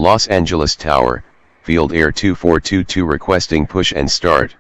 Los Angeles Tower, Field Air 2422 requesting push and start.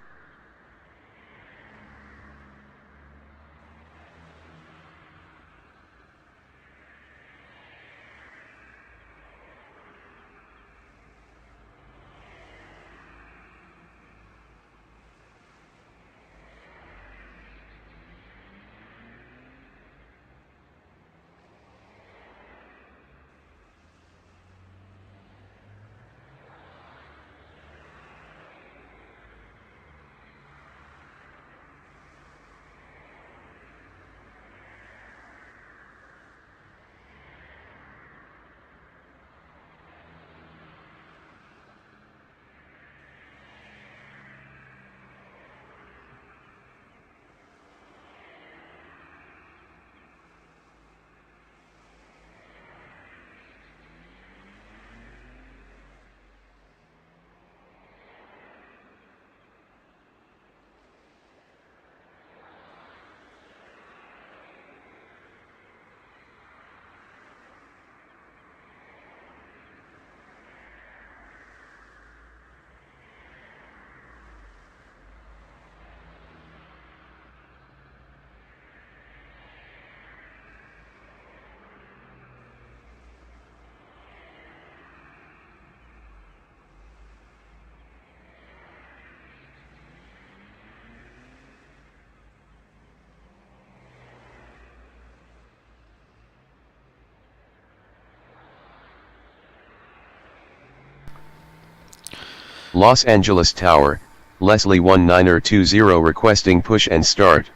Los Angeles Tower, Leslie 1920 requesting push and start.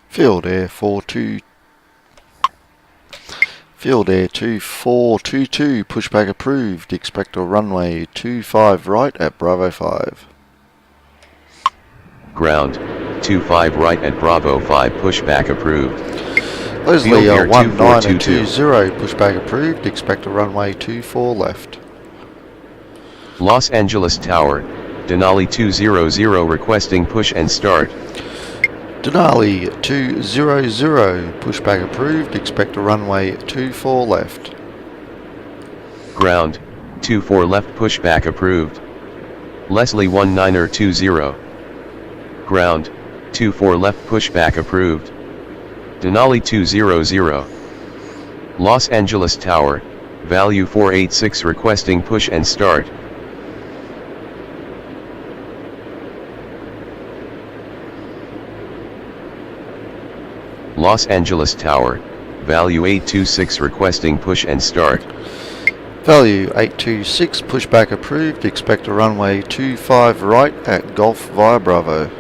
Field Air 2422, pushback approved, expect a runway 25 right at Bravo 5. Ground, 25 right at Bravo 5 pushback approved. Leslie 1920, pushback approved, expect a runway 24 left. Los Angeles Tower, Denali 200 requesting push and start. Denali 200, pushback approved, expect a runway 24 left. Ground, 24 left pushback approved. Leslie 1920. Ground, 24 left pushback approved. Denali 200. Los Angeles Tower, value 486 requesting push and start. Los Angeles Tower, value 826 requesting push and start. Value 826, pushback approved, expect a runway 25 right at Golf via Bravo.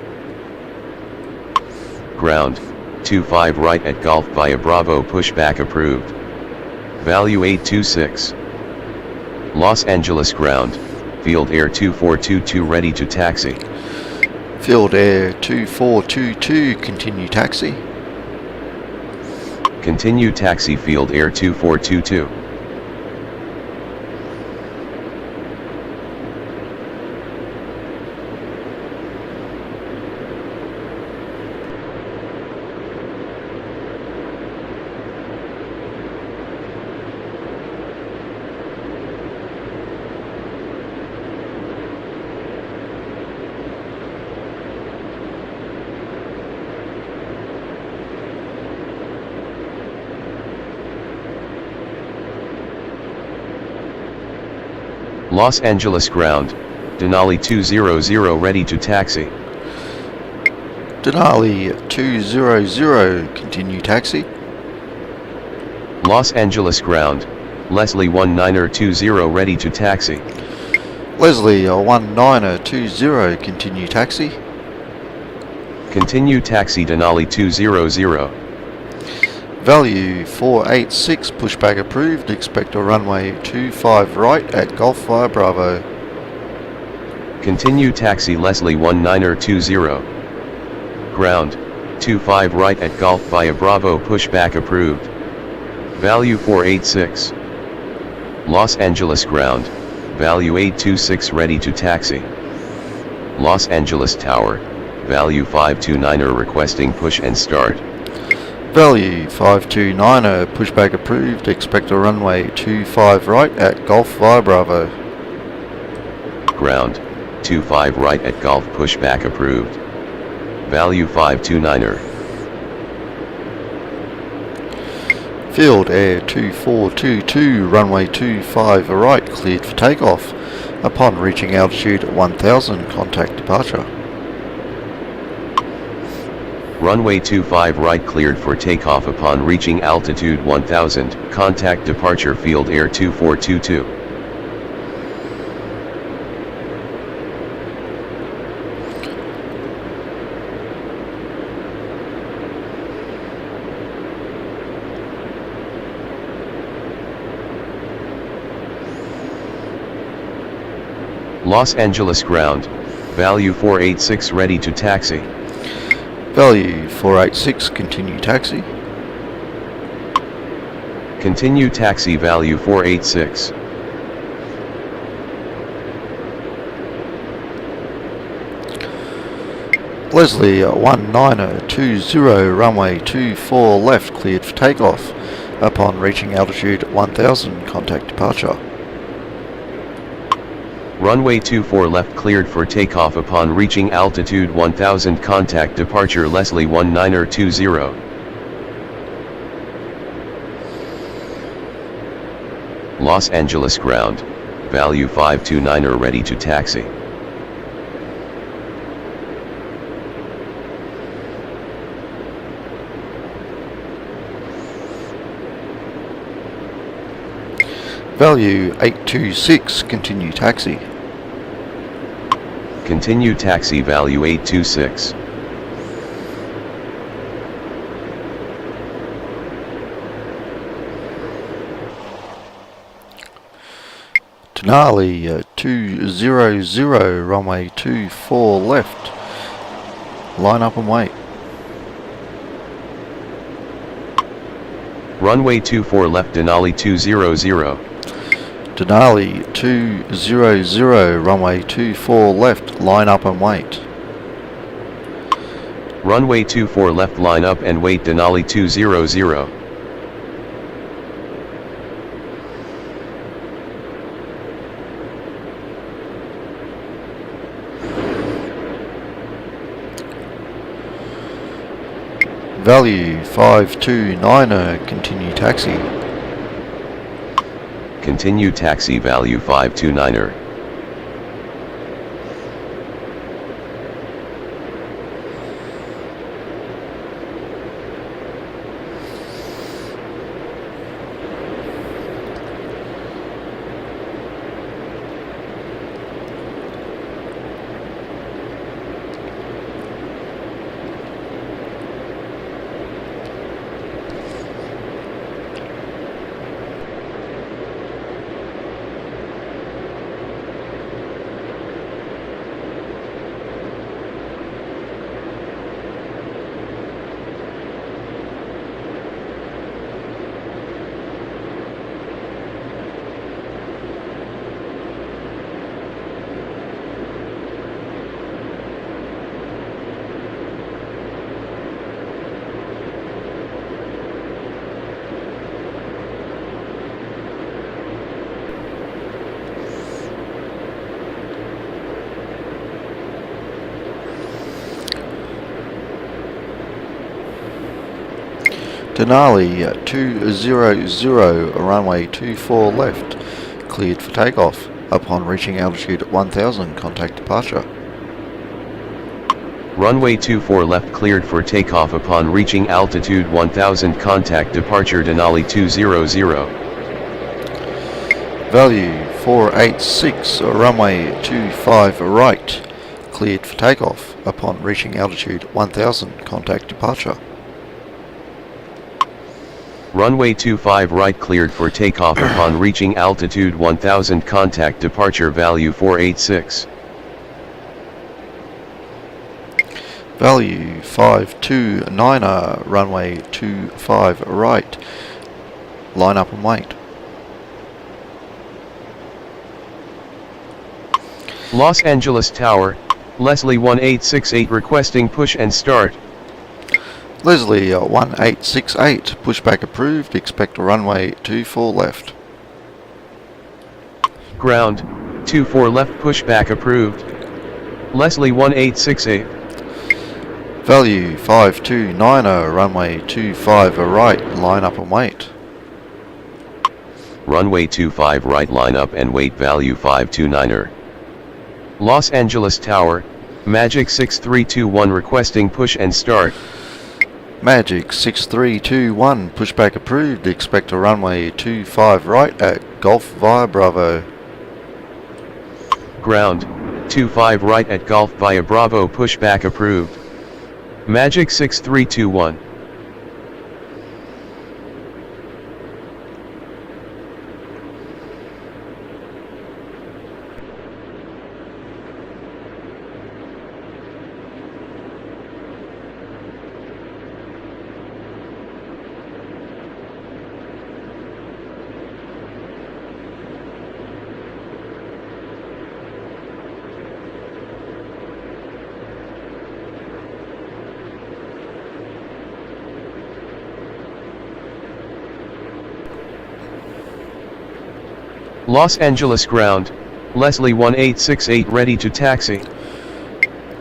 Ground, 25 right at Golf via Bravo pushback approved. Value 826. Los Angeles ground, Field Air 2422 ready to taxi. Field Air 2422, continue taxi. Continue taxi Field Air 2422. Los Angeles ground, Denali 200 ready to taxi. Denali 200, continue taxi. Los Angeles ground, Leslie 1920 ready to taxi. Leslie 1920, continue taxi. Continue taxi Denali 200. Value 486, pushback approved, expect a runway 25 right at Golf via Bravo. Continue taxi Leslie 1920. Ground, 25 right at Golf via Bravo pushback approved. Value 486. Los Angeles ground, value 826 ready to taxi. Los Angeles Tower, value 529 requesting push and start. Value 529er, pushback approved, expect a runway 25 right at Golf via Bravo. Ground, 25 right at Golf, pushback approved. Value 529er. Field Air 2422, runway 25 right, cleared for takeoff. Upon reaching altitude 1000, contact departure. Runway 25 right cleared for takeoff upon reaching altitude 1000, contact departure. Field Air 2422. Los Angeles ground, value 486 ready to taxi. Value 486, continue taxi. Continue taxi. Value 486. Leslie 1920, runway 24 left, cleared for takeoff. Upon reaching altitude 1000, contact departure. Runway 24 left cleared for takeoff upon reaching altitude 1000, contact departure. Leslie 1920. Los Angeles ground, value 529er ready to taxi. Value 826, continue taxi. Continue taxi. Value 826. Denali 200, runway 24 left. Line up and wait. Runway 24 left, Denali 200. Denali 200, runway 24 left, line up and wait. Runway 24 left, line up and wait. Denali 200. Value 529er, continue taxi. Continue taxi. Value 529er. Denali 200, runway 24 left, cleared for takeoff. Upon reaching altitude 1000, contact departure. Runway 24 left cleared for takeoff upon reaching altitude 1000, contact departure. Denali 200. Value 486, runway 25 right, cleared for takeoff. Upon reaching altitude 1000, contact departure. Runway 25 right cleared for takeoff upon reaching altitude 1000, contact departure. Value 486. Value 529er, runway 25 right, line up and wait. Los Angeles Tower, Leslie 1868 requesting push and start. Leslie 1868, pushback approved, expect a runway 24 left. Ground, 24 left pushback approved. Leslie 1868. Value 5290, runway 25 right, line up and wait. Runway 25 right, line up and wait, value 529er. Los Angeles Tower, Magic 6321 requesting push and start. Magic 6321, pushback approved, expect a runway 25 right at Golf via Bravo. Ground, 25 right at Golf via Bravo, pushback approved. Magic 6321. Los Angeles ground, Leslie 1868 ready to taxi.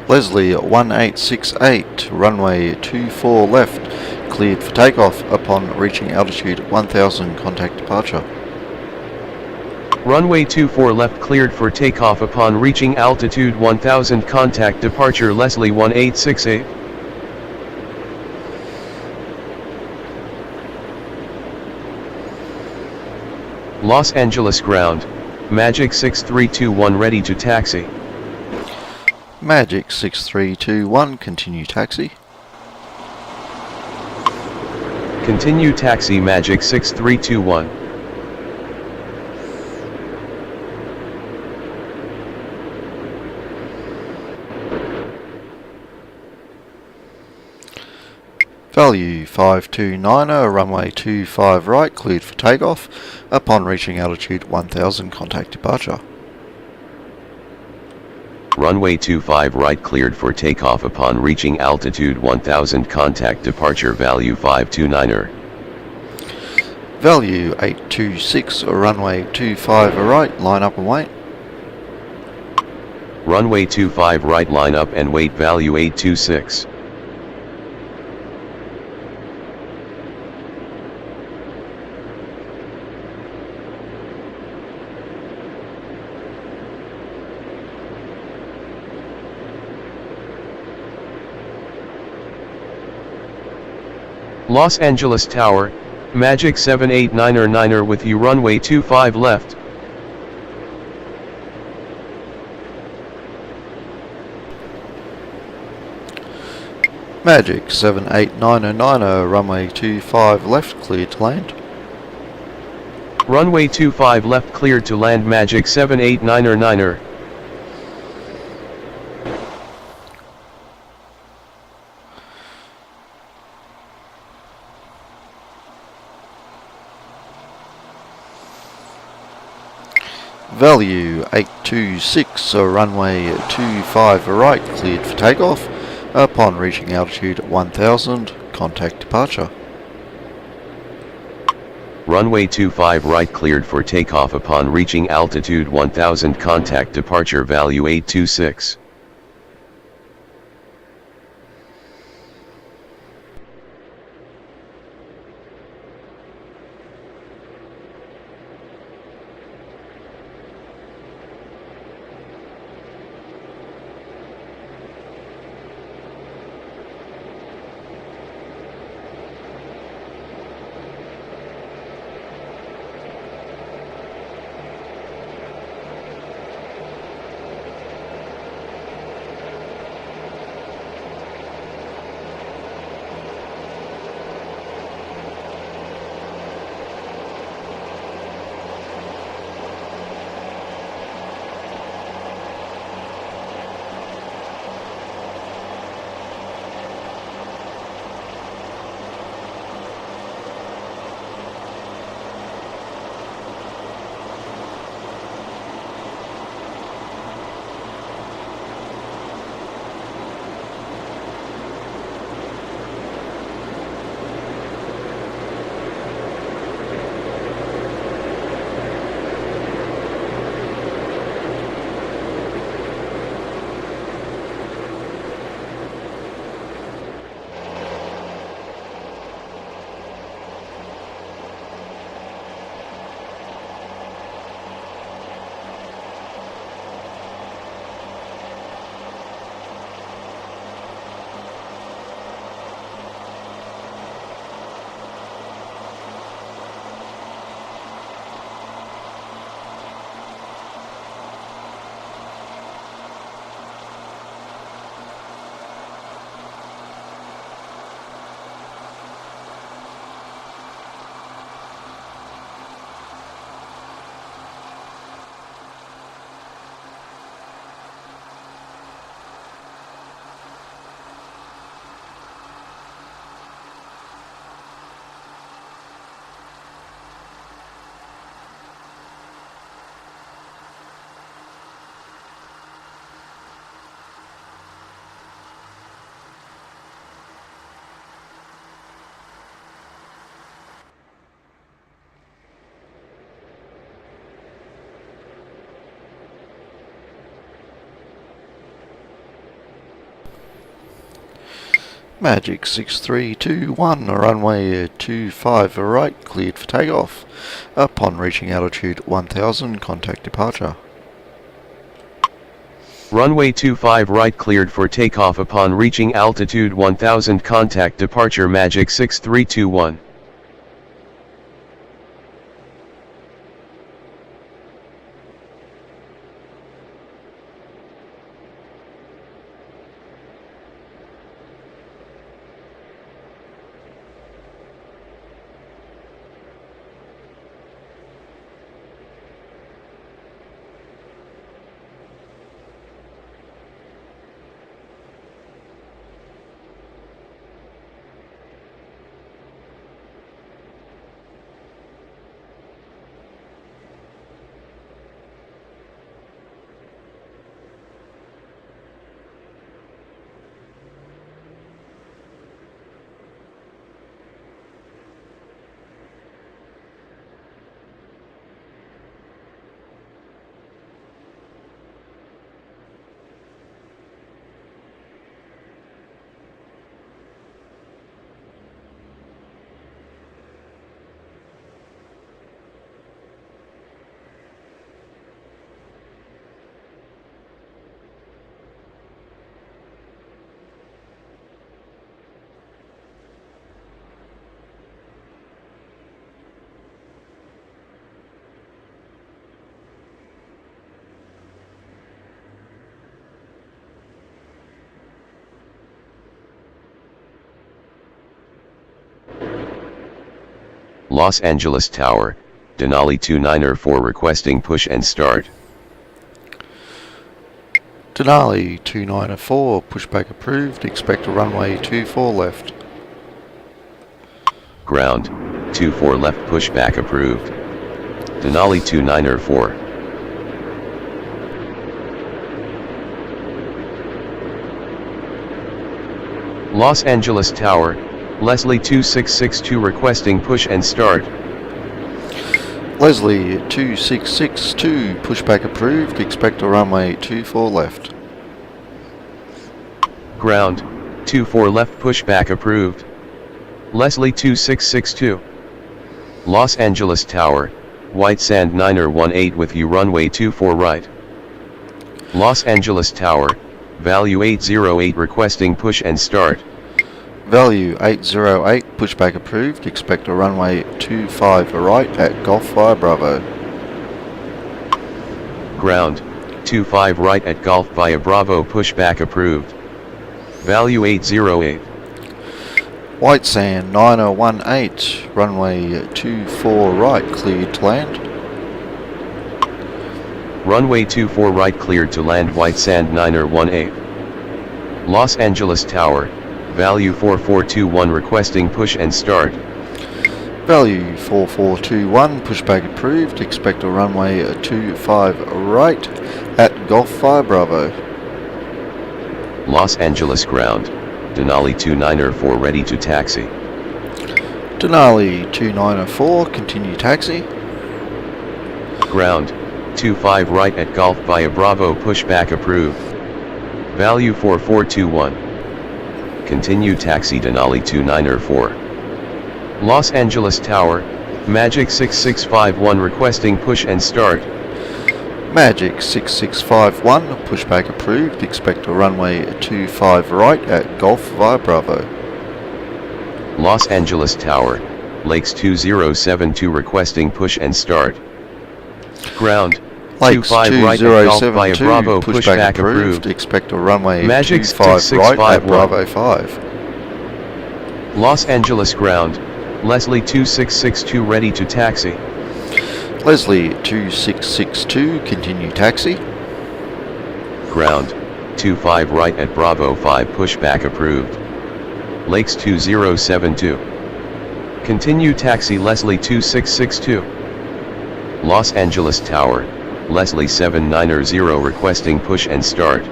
Leslie 1868, runway 24 left, cleared for takeoff upon reaching altitude 1000, contact departure. Runway 24 left cleared for takeoff upon reaching altitude 1000, contact departure. Leslie 1868. Los Angeles ground, Magic 6321 ready to taxi. Magic 6321, continue taxi. Continue taxi, Magic 6321. Value 5290, runway 25 right, cleared for takeoff upon reaching altitude 1000, contact departure. Runway 25 right cleared for takeoff upon reaching altitude 1000, contact departure. Value 529er. Value 826, runway 25 right, line up and wait. Runway 25 right, line up and wait, value 826. Los Angeles Tower, Magic 789er with you, runway 25 left. Magic 78909, runway 25 left, cleared to land. Runway 25 left cleared to land, Magic 789er. Value 826, runway 25 right, cleared for takeoff upon reaching altitude 1000, contact departure. Runway 25 right cleared for takeoff upon reaching altitude 1000, contact departure. Value 826. Magic 6321, runway 25 right, cleared for takeoff. Upon reaching altitude 1000, contact departure. Runway 25 right cleared for takeoff upon reaching altitude 1000, contact departure. Magic 6321. Los Angeles Tower, Denali 294 requesting push and start. Denali 294, pushback approved, expect a runway 24 left. Ground, 24 left pushback approved. Denali 294. Los Angeles Tower, Leslie 2662 requesting push and start. Leslie 2662, pushback approved, expect a runway 24 left. Ground, 24 left pushback approved. Leslie 2662. Los Angeles Tower, White Sand 9er 18 with you runway 24 right. Los Angeles Tower, value 808 requesting push and start. Value 808, pushback approved, expect a runway 25 right at Golf via Bravo. Ground, 25 right at Golf via Bravo pushback approved. Value 808. White Sand 9er 18, runway 24 right, cleared to land. Runway 24 right cleared to land. White Sand 9er 18. Los Angeles Tower, value 4421 requesting push and start. Value 4421, pushback approved, expect a runway 25 right at Golf via Bravo. Los Angeles Ground, Denali 294 ready to taxi. Denali 294, continue taxi. Ground, 25 right at Golf via Bravo pushback approved. Value 4421. Continue taxi. Denali 294. Los Angeles Tower, Magic 6651 requesting push and start. Magic 6651, pushback approved, expect a runway 25 right at Golf via Bravo. Los Angeles Tower, Lakes 2072 requesting push and start. Ground, Lakes 25 right at Golf via 2072, Bravo pushback approved. expect a runway Magic 25 right at 6651. Bravo 5. Los Angeles Ground, Leslie 2662 ready to taxi. Leslie 2662, continue taxi. Ground, 25 right at Bravo 5 pushback approved. Lakes 2072. Continue taxi. Leslie 2662. Los Angeles Tower, Leslie 790 requesting push and start.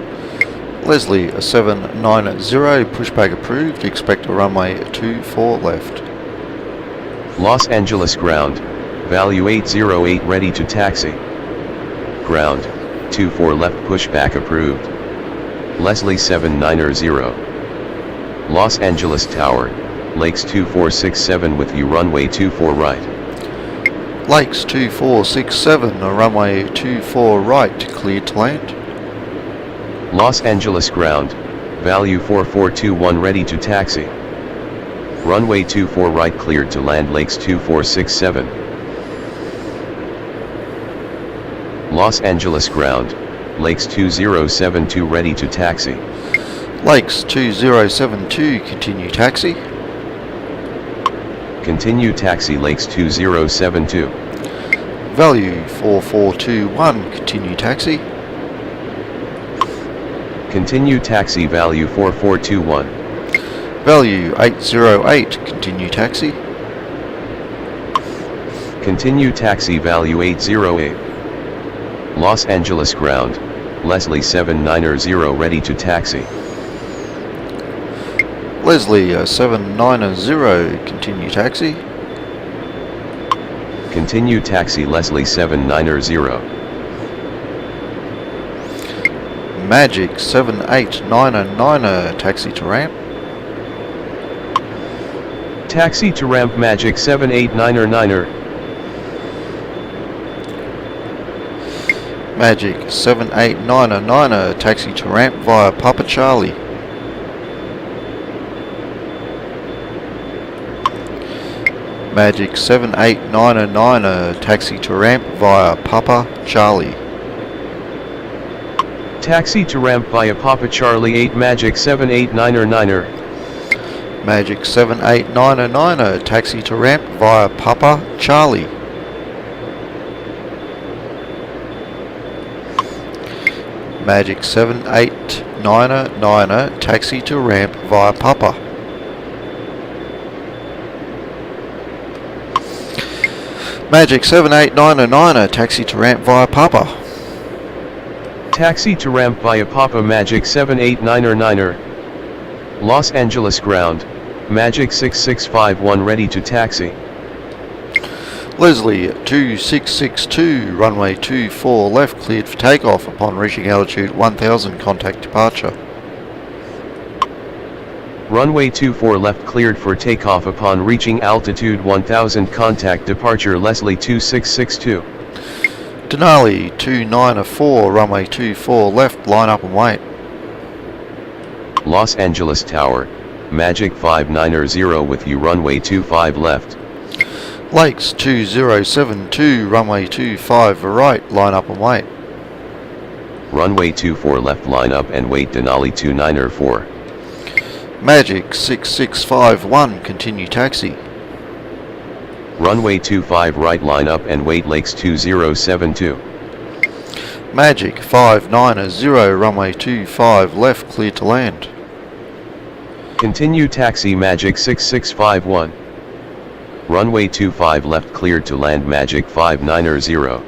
Leslie 790, pushback approved, expect a runway 24 left. Los Angeles Ground, value 808 ready to taxi. Ground, 24 left pushback approved. Leslie 790. Los Angeles Tower, Lakes 2467 with you runway 24 right. Lakes 2467, runway 24 right, cleared to land. Los Angeles ground, value 4421 ready to taxi. Runway 24 right cleared to land Lakes 2467. Los Angeles ground, Lakes 2072 ready to taxi. Lakes 2072, continue taxi. Continue taxi Lakes 2072. Value 4421, continue taxi. Continue taxi value 4421. Value 808, continue taxi. Continue taxi value 808. Los Angeles ground, Leslie 790 ready to taxi. Leslie 790, continue taxi. Continue taxi Leslie 790. Magic 7899, taxi to ramp. Taxi to ramp Magic 7899. Magic 7899, taxi to ramp via Papa Charlie. Magic 7899, taxi to ramp via Papa Charlie. Taxi to ramp via Papa Charlie 8 Magic 7899. Magic 7899, taxi to ramp via Papa Charlie. Magic 7899, taxi to ramp via Papa. Magic 7899, taxi to ramp via Papa. Taxi to ramp via Papa Magic 7899. Los Angeles ground, Magic 6651 ready to taxi. Leslie 2662, runway 24 left cleared for takeoff upon reaching altitude 1000, contact departure. Runway 24 left cleared for takeoff upon reaching altitude 1000, contact departure Leslie 2662. Denali 294, runway 24 left, line up and wait. Los Angeles Tower, Magic 590 with you runway 25 left. Lakes 2072, runway 25 right, line up and wait. Runway 24 left line up and wait Denali 294. Magic 6651, continue taxi. Runway 25 right line up and wait Lakes 2072. Magic 590, runway 25 left clear to land. Continue taxi Magic 6651. Runway 25 left cleared to land Magic 590.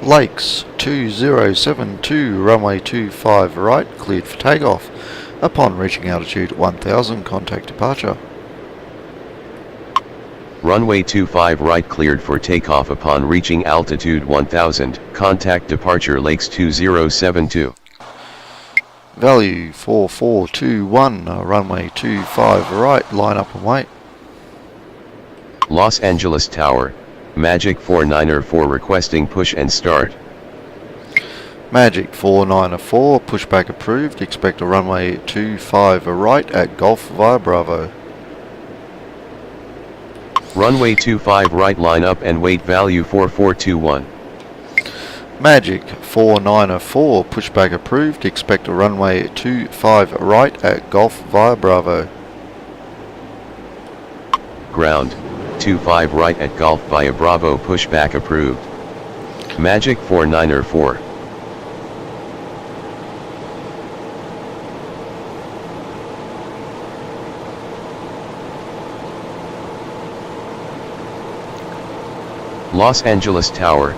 Lakes 2072, runway 25 right, cleared for takeoff. Upon reaching altitude 1000, contact departure. Runway 25 right cleared for takeoff upon reaching altitude 1000, contact departure Lakes 2072. Value 4421, runway 25 right, line up and wait. Los Angeles Tower, Magic 494 requesting push and start. Magic 494, pushback approved, expect a runway 25 right at Golf via Bravo. Runway 25 right, line up and wait, value 4421. Magic 494, pushback approved, expect a runway 25 right at Golf via Bravo. Ground, 25 right at Golf via Bravo, pushback approved. Magic 494. Los Angeles Tower,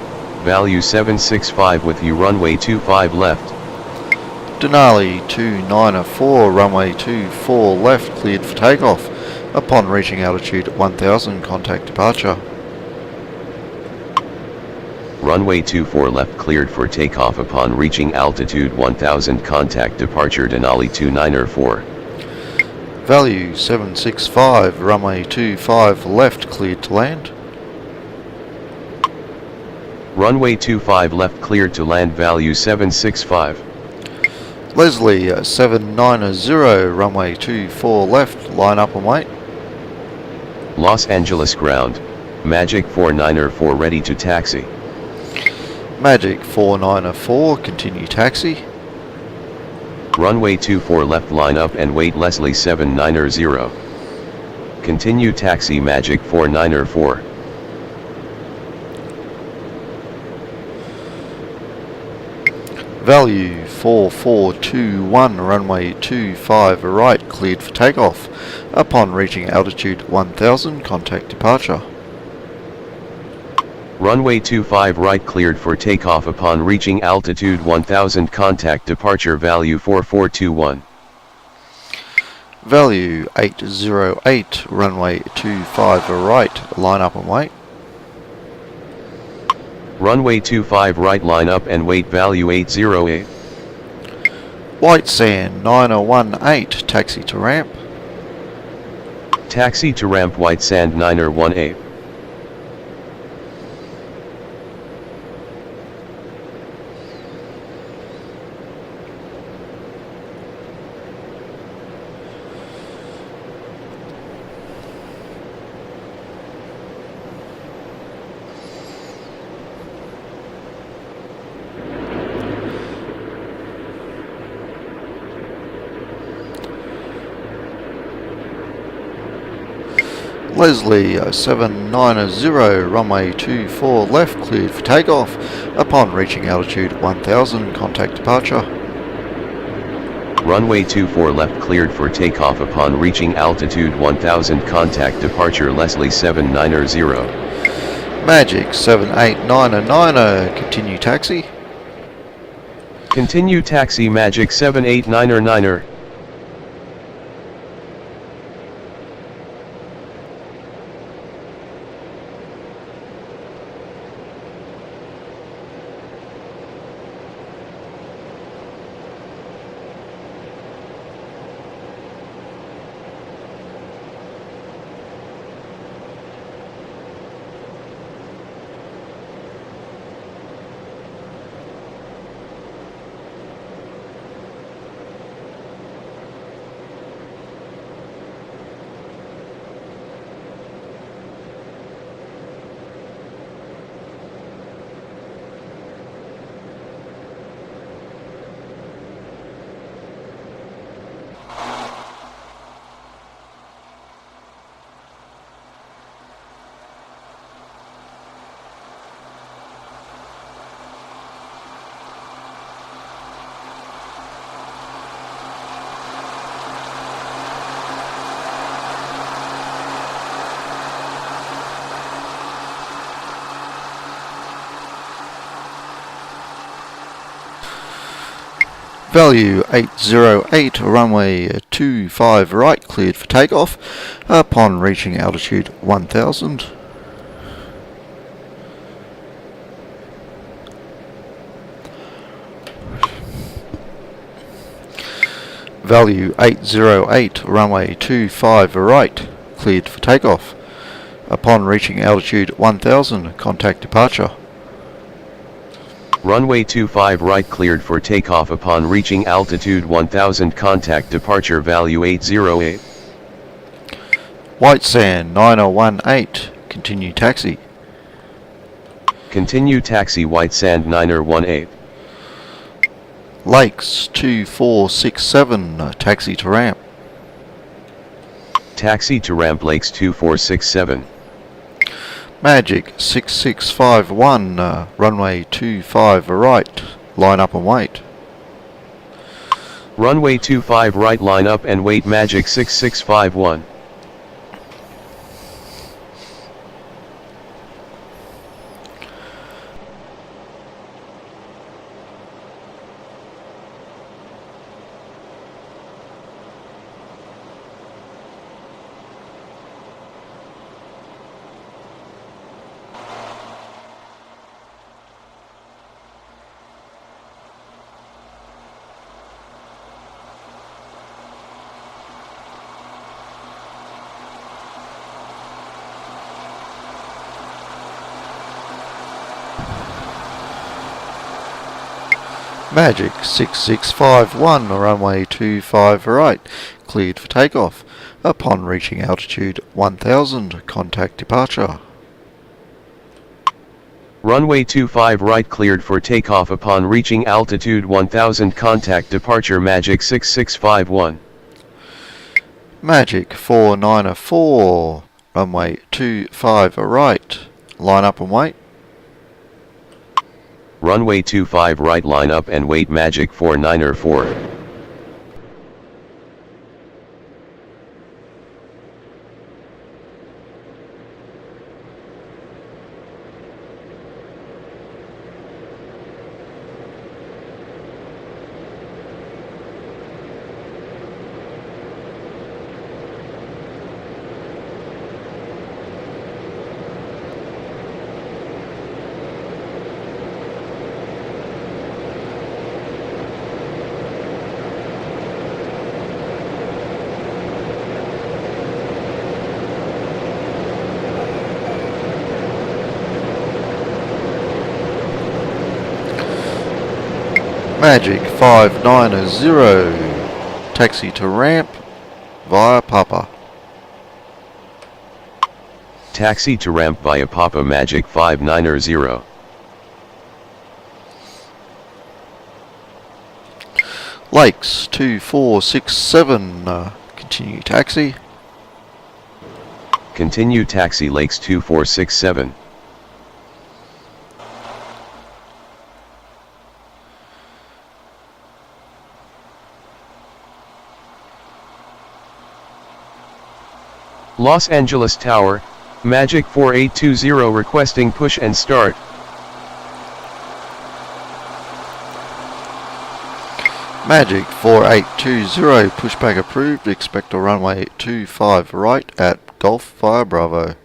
value 765 with you, runway 25 left. Denali 294, runway 24 left, cleared for takeoff. Upon reaching altitude 1000, contact departure. Runway 24 left, cleared for takeoff. Upon reaching altitude 1000, contact departure. Denali 294. Value 765, runway 25 left, cleared to land. Runway 25 left, cleared to land, value 765. Leslie 790, runway 24 left, line up and wait. Los Angeles ground, Magic 494 ready to taxi. Magic 494, continue taxi. Runway 24 left, line up and wait, Leslie 790. Continue taxi, Magic 494. Value 4421, runway 25 right, cleared for takeoff. Upon reaching altitude 1000, contact departure. Runway 25 right, cleared for takeoff. Upon reaching altitude 1000, contact departure, value 4421. Value 808, runway 25 right, line up and wait. Runway 25 right, line up and wait, value 808. White Sand 9018, taxi to ramp. Taxi to ramp, White Sand 9018. Leslie 790, runway 24 left, cleared for takeoff. Upon reaching altitude 1000, contact departure. Runway 24 left, cleared for takeoff. Upon reaching altitude 1000, contact departure, Leslie 790. Magic 7899, continue taxi. Continue taxi, Magic 7899. Value 808, runway 25 right, cleared for takeoff. Upon reaching altitude 1000. Value 808, runway 25 right, cleared for takeoff. Upon reaching altitude 1000, contact departure. Runway 25 right cleared for takeoff upon reaching altitude 1000, contact departure value 808. White Sand 9018, continue taxi. Continue taxi White Sand 9018. Lakes 2467, taxi to ramp. Taxi to ramp Lakes 2467. Magic 6651, runway 25 right, line up and wait. Runway 25 right, line up and wait. Magic 6651. Magic 6651, runway 25 right, cleared for takeoff. Upon reaching altitude 1000, contact departure. Runway 25 right cleared for takeoff upon reaching altitude 1000, contact departure. Magic 6651. Magic 494, runway 25 right, line up and wait. Runway 25 right, line up and wait. Magic 494. Magic 590, taxi to ramp via Papa. Taxi to ramp via Papa. Magic 590. Lakes 2467, continue taxi. Continue taxi Lakes 2467. Los Angeles Tower, Magic 4820 requesting push and start. Magic 4820, pushback approved, expect a runway 25 right at Golf via Bravo.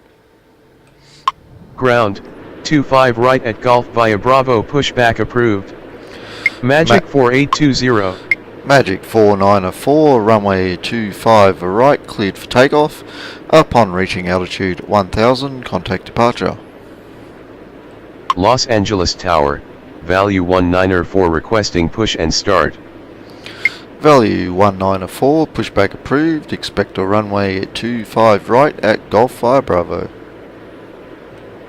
Ground, 25 right at Golf via Bravo, pushback approved. Magic 4820. Magic 494, runway 25 right, cleared for takeoff. Upon reaching altitude 1000, contact departure. Los Angeles Tower, value 194 requesting push and start. Value 194, pushback approved, expect a runway 25 right at Golf via Bravo.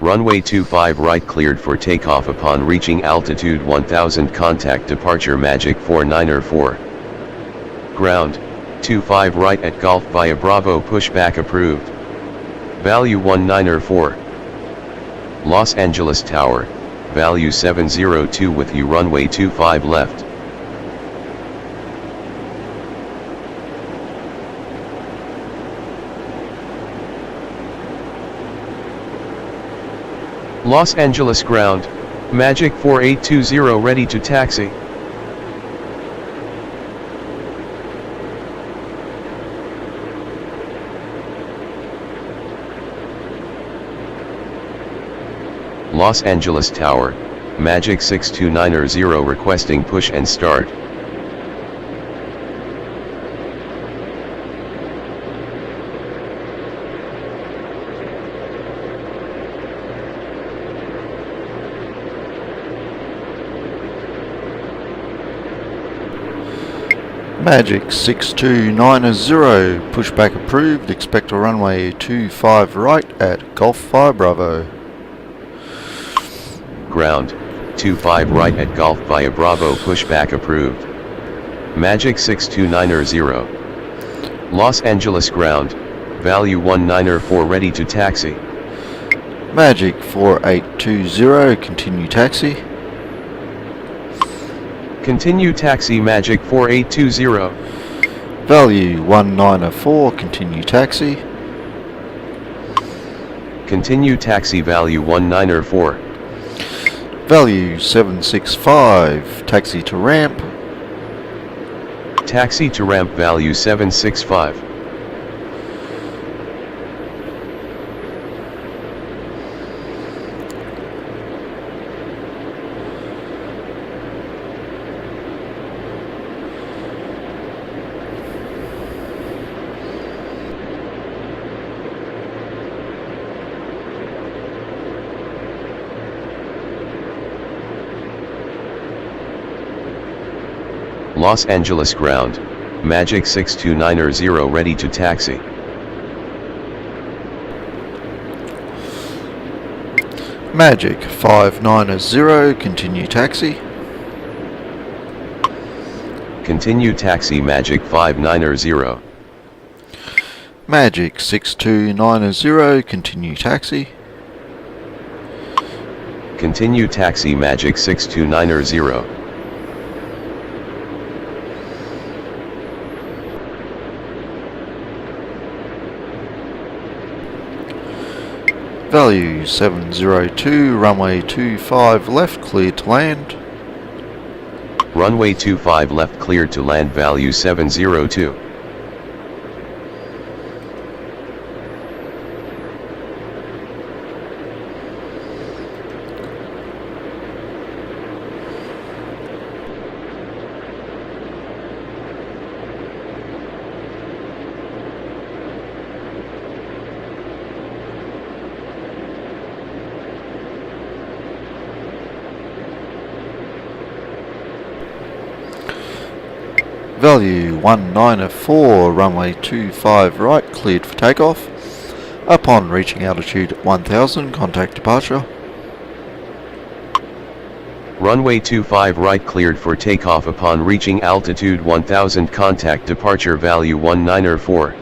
Runway 25 right cleared for takeoff upon reaching altitude 1000, contact departure. Magic 494. Ground, 25 right at Golf via Bravo, pushback approved. Value 194. Los Angeles Tower, value 702 with you, runway 25 left. Los Angeles ground, Magic 4820 ready to taxi. Los Angeles Tower, Magic 6290 requesting push and start. Magic 6290, pushback approved, expect a runway 25 right at Golf 5 Bravo. Ground, 25 right at Golf via Bravo, pushback approved. Magic 6290. Los Angeles ground, value 194 ready to taxi. Magic 4820, continue taxi. Continue taxi Magic 4820. Value 194, continue taxi. Continue taxi value 194. Value 765, taxi to ramp. Taxi to ramp value 765. Los Angeles ground, Magic 6290 ready to taxi. Magic 590, continue taxi. Continue taxi Magic 590. Magic 6290, continue taxi. Continue taxi Magic 6290. Value 702, runway 25 left, cleared to land. Runway 25 left cleared to land value 702. Value 194, runway 25 right, cleared for takeoff. Upon reaching altitude 1000, contact departure. Runway 25 right cleared for takeoff. Upon reaching altitude 1000, contact departure value 194.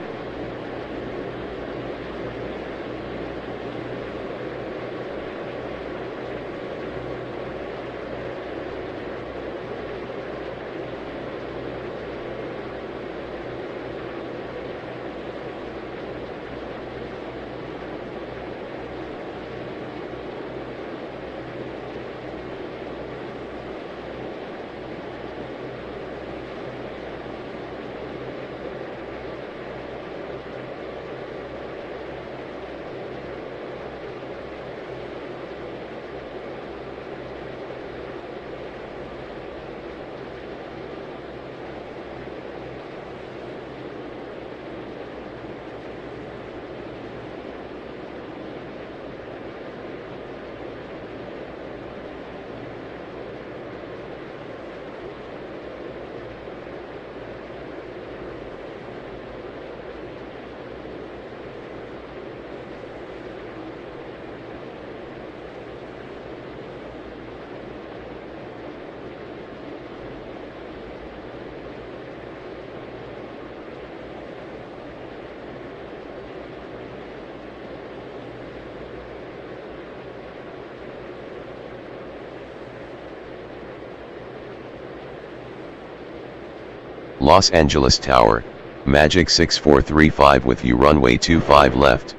Los Angeles Tower, Magic 6435 with you runway 25 left.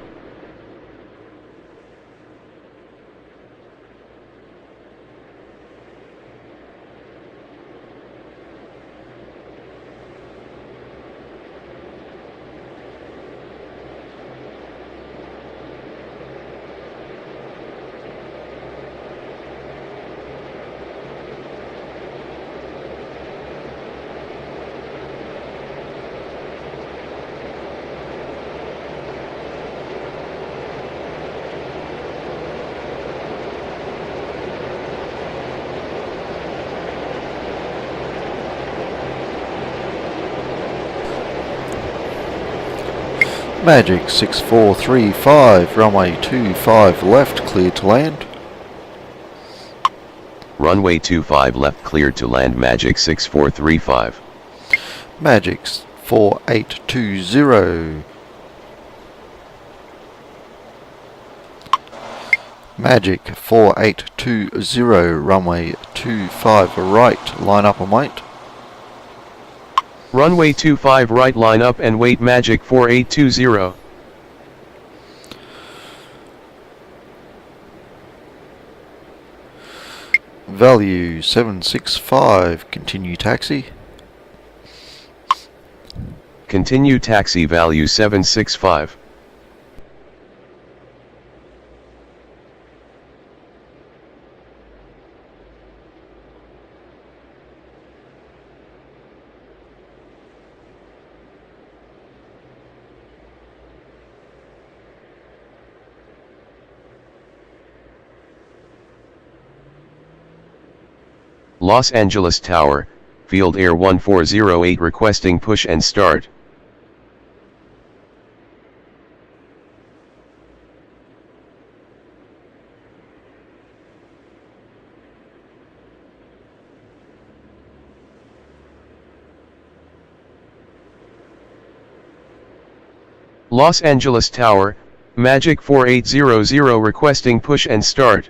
Magic 6435, runway 25 left, cleared to land. Runway 25 left cleared to land. Magic 6435. Magic 4820. Magic 4820, runway 25 right, line up and wait. Runway 25 right, line up and wait. Magic 4820. Value 765, continue taxi. Continue taxi. Value 765. Los Angeles Tower, Field Air 1408 requesting push and start. Los Angeles Tower, Magic 4800 requesting push and start.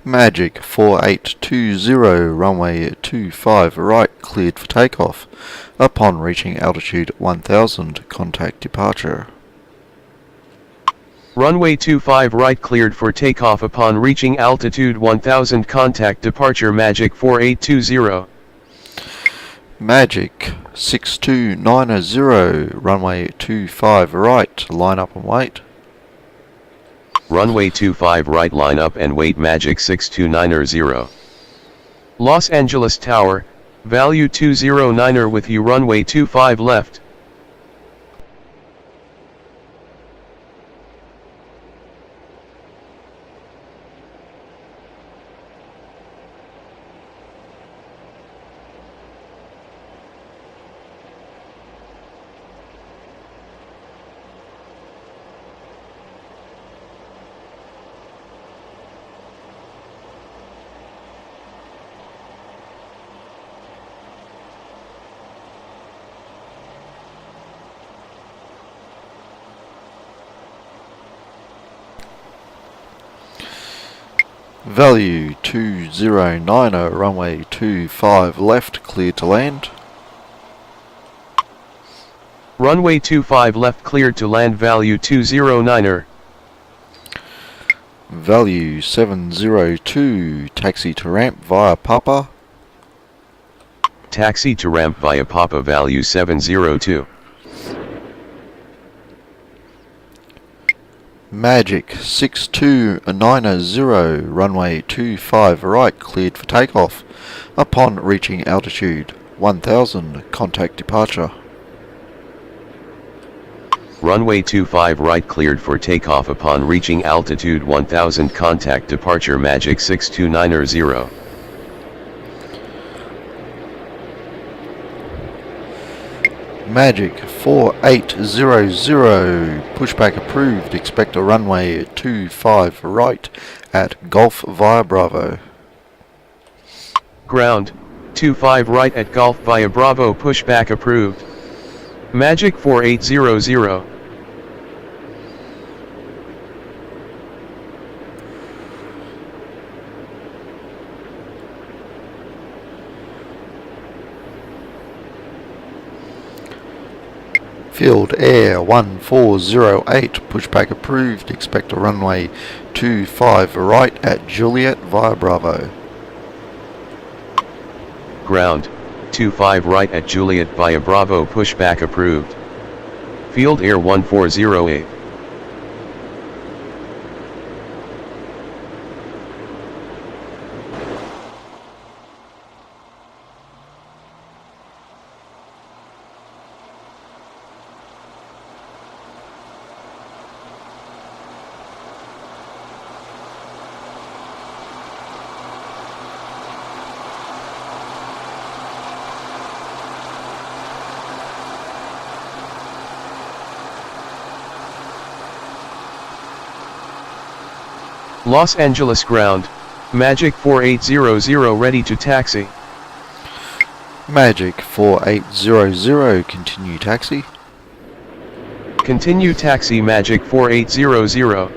Magic 4820, runway 25 right, cleared for takeoff. Upon reaching altitude 1000, contact departure. Runway 25 right cleared for takeoff. Upon reaching altitude 1000, contact departure. Magic 4820. Magic 6290, runway 25 right, line up and wait. Runway 25 right, line up and wait. Magic 6290. Los Angeles Tower, value 209er with you. Runway 25 left. Value 209, runway 25 left, cleared to land. Runway 25 left cleared to land. Value 209er. Value 702, taxi to ramp via Papa. Taxi to ramp via Papa. Value 702. Magic 6290, runway 25 right, cleared for takeoff. Upon reaching altitude 1000, contact departure. Runway 25 right cleared for takeoff. Upon reaching altitude 1000, contact departure. Magic 6290. Magic 4800, pushback approved, expect a runway 25 right at Golf via Bravo. Ground, 25 right at Golf via Bravo, pushback approved. Magic 4800. Field Air 1408, pushback approved, expect a runway 25 right at Juliet via Bravo. Ground, 25 right at Juliet via Bravo, pushback approved. Field Air 1408. Los Angeles ground, Magic 4800 ready to taxi. Magic 4800, continue taxi. Continue taxi Magic 4800.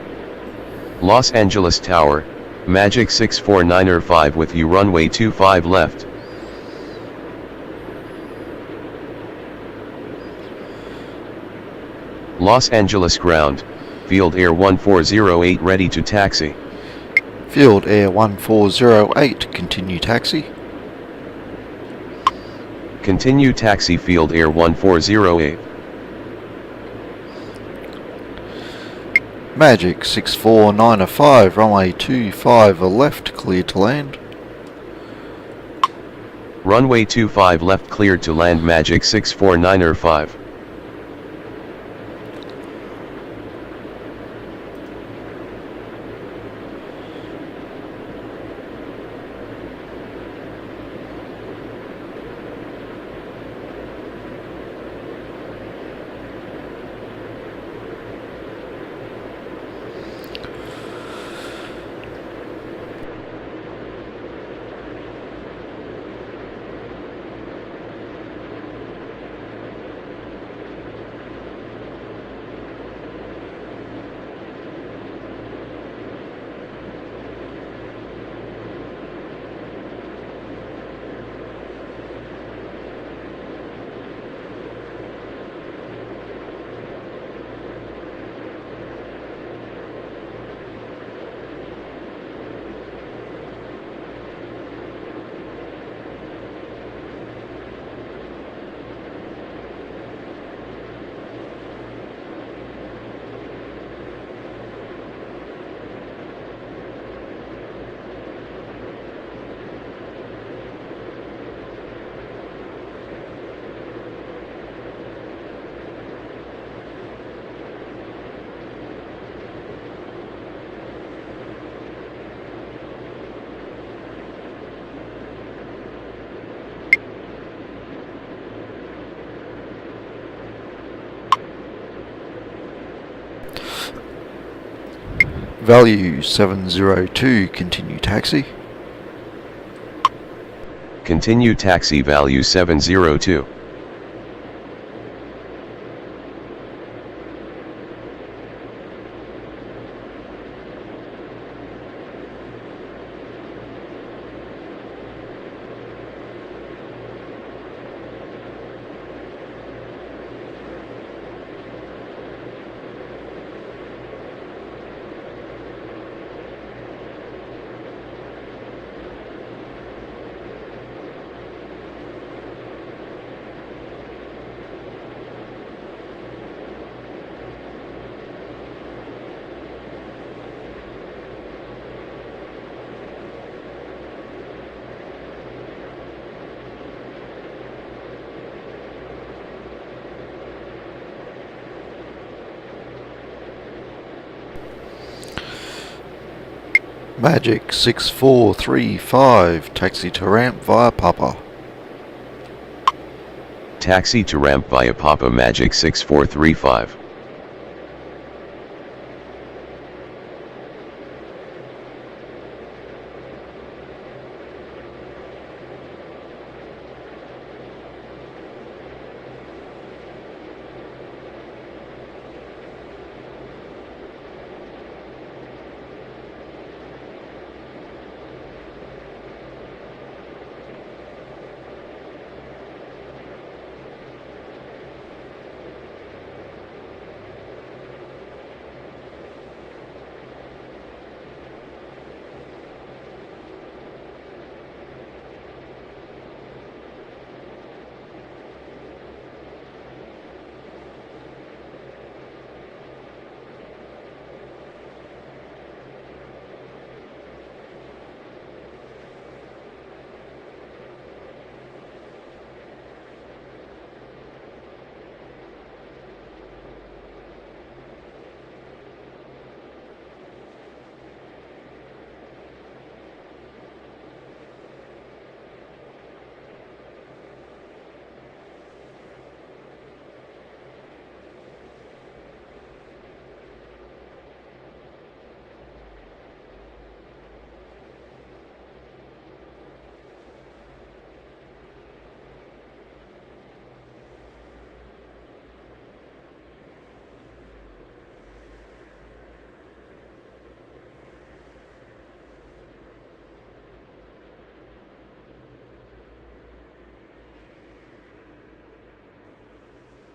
Los Angeles Tower, Magic 64905 with you runway 25 left. Los Angeles ground, Field Air 1408 ready to taxi. Field Air 1408, continue taxi. Continue taxi Field Air 1408. Magic 64905, runway 25 left, cleared to land. Runway 25 left cleared to land Magic 64905. Value 702, continue taxi. Continue taxi value 702. Magic 6435, taxi to ramp via Papa. Taxi to ramp via Papa Magic 6435.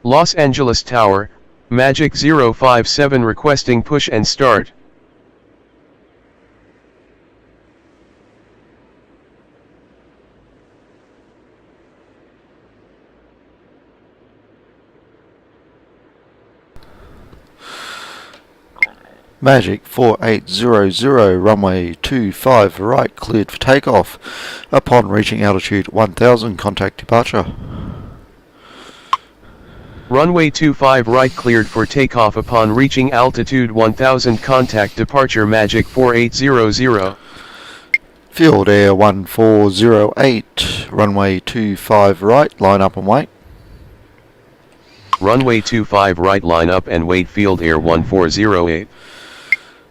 Los Angeles Tower, Magic 057 requesting push and start. Magic 4800, runway 25 right, cleared for takeoff. Upon reaching altitude 1000, contact departure. Runway 25 right cleared for takeoff upon reaching altitude 1000, contact departure Magic 4800. Field Air 1408, runway 25 right, line up and wait. Runway 25 right, line up and wait. Field Air 1408.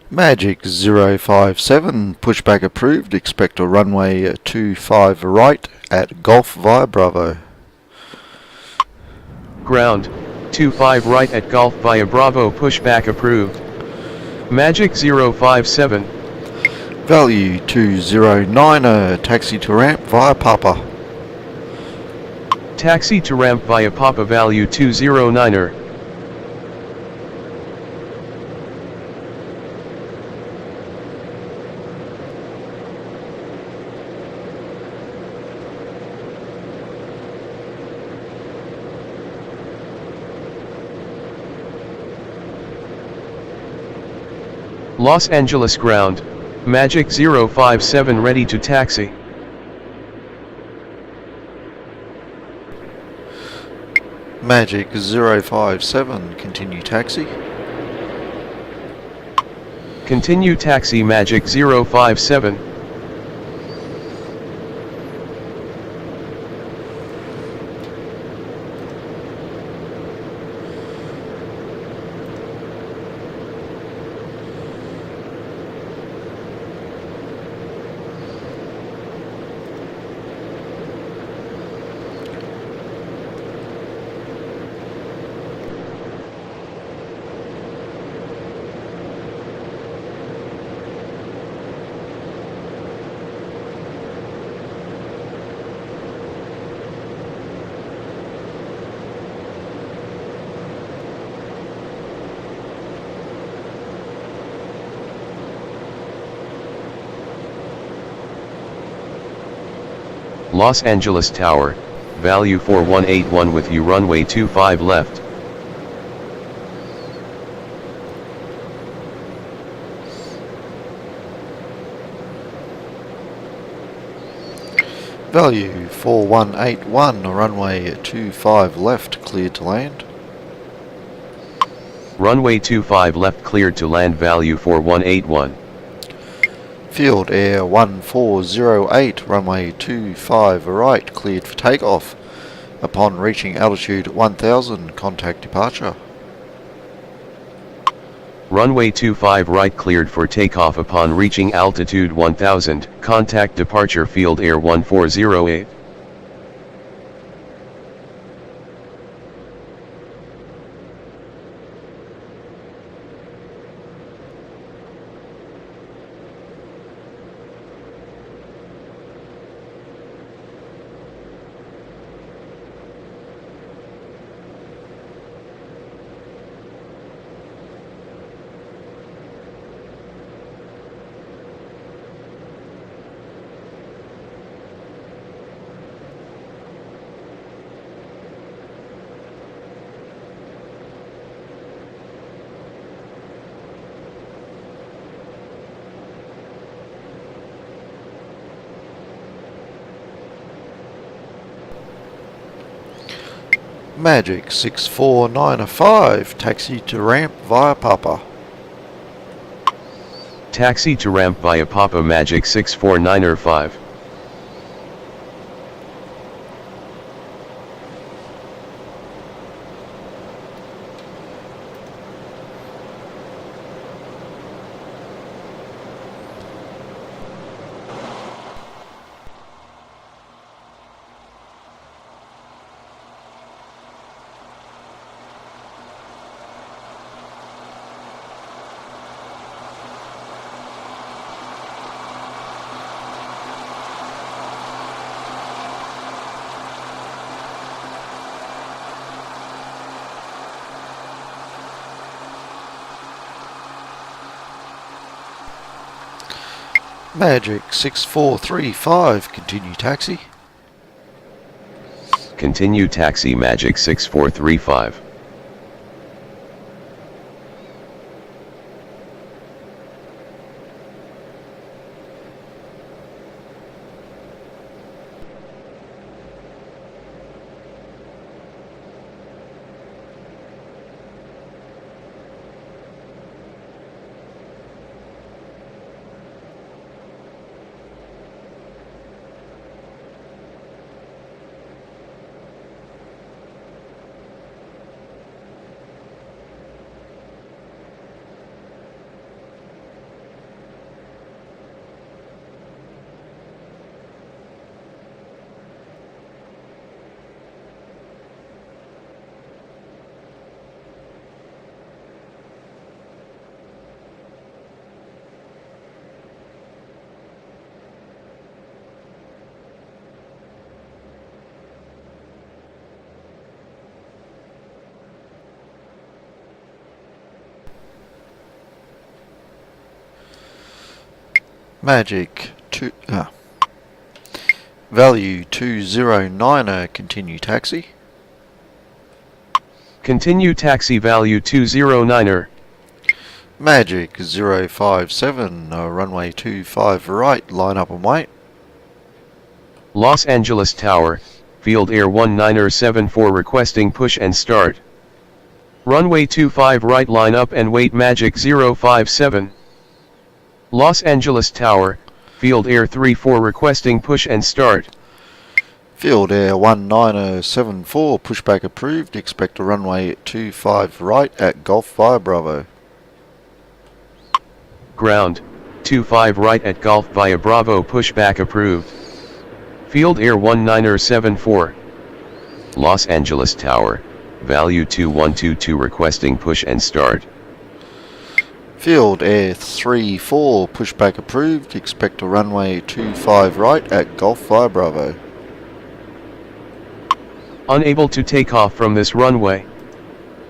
Magic 057, pushback approved, expect a runway 25 right at Golf via Bravo. Ground, 25 right at Golf via Bravo, pushback approved. Magic 057. Value 209er, taxi to ramp via Papa. Taxi to ramp via Papa, value 209er. Los Angeles ground, Magic 057 ready to taxi. Magic 057, continue taxi. Continue taxi Magic 057. Los Angeles Tower, value 4181 with you, runway 25 left. Value 4181, runway 25 left, cleared to land. Runway 25 left cleared to land, value 4181. Field Air 1408, runway 25 right, cleared for takeoff. Upon reaching altitude 1000, contact departure. Runway 25 right cleared for takeoff upon reaching altitude 1000, contact departure. Field Air 1408. Magic 64905, taxi to ramp via Papa. Taxi to ramp via Papa Magic 64905. Magic 6435, continue taxi. Continue taxi Magic 6435. Magic value 209er, continue taxi. Continue taxi value 209er. Magic 057, runway 25 right, line up and wait. Los Angeles Tower, Field Air 1974 requesting push and start. Runway 25 right, line up and wait Magic 057. Los Angeles Tower, Field Air 34 requesting push and start. Field Air 1974, pushback approved, expect a runway 25 right at Golf via Bravo. Ground, 25 right at Golf via Bravo, pushback approved. Field Air 1974. Los Angeles Tower, value 2122 requesting push and start. Field Air 34, pushback approved, expect a runway 25 right at Golf via Bravo. Unable to take off from this runway.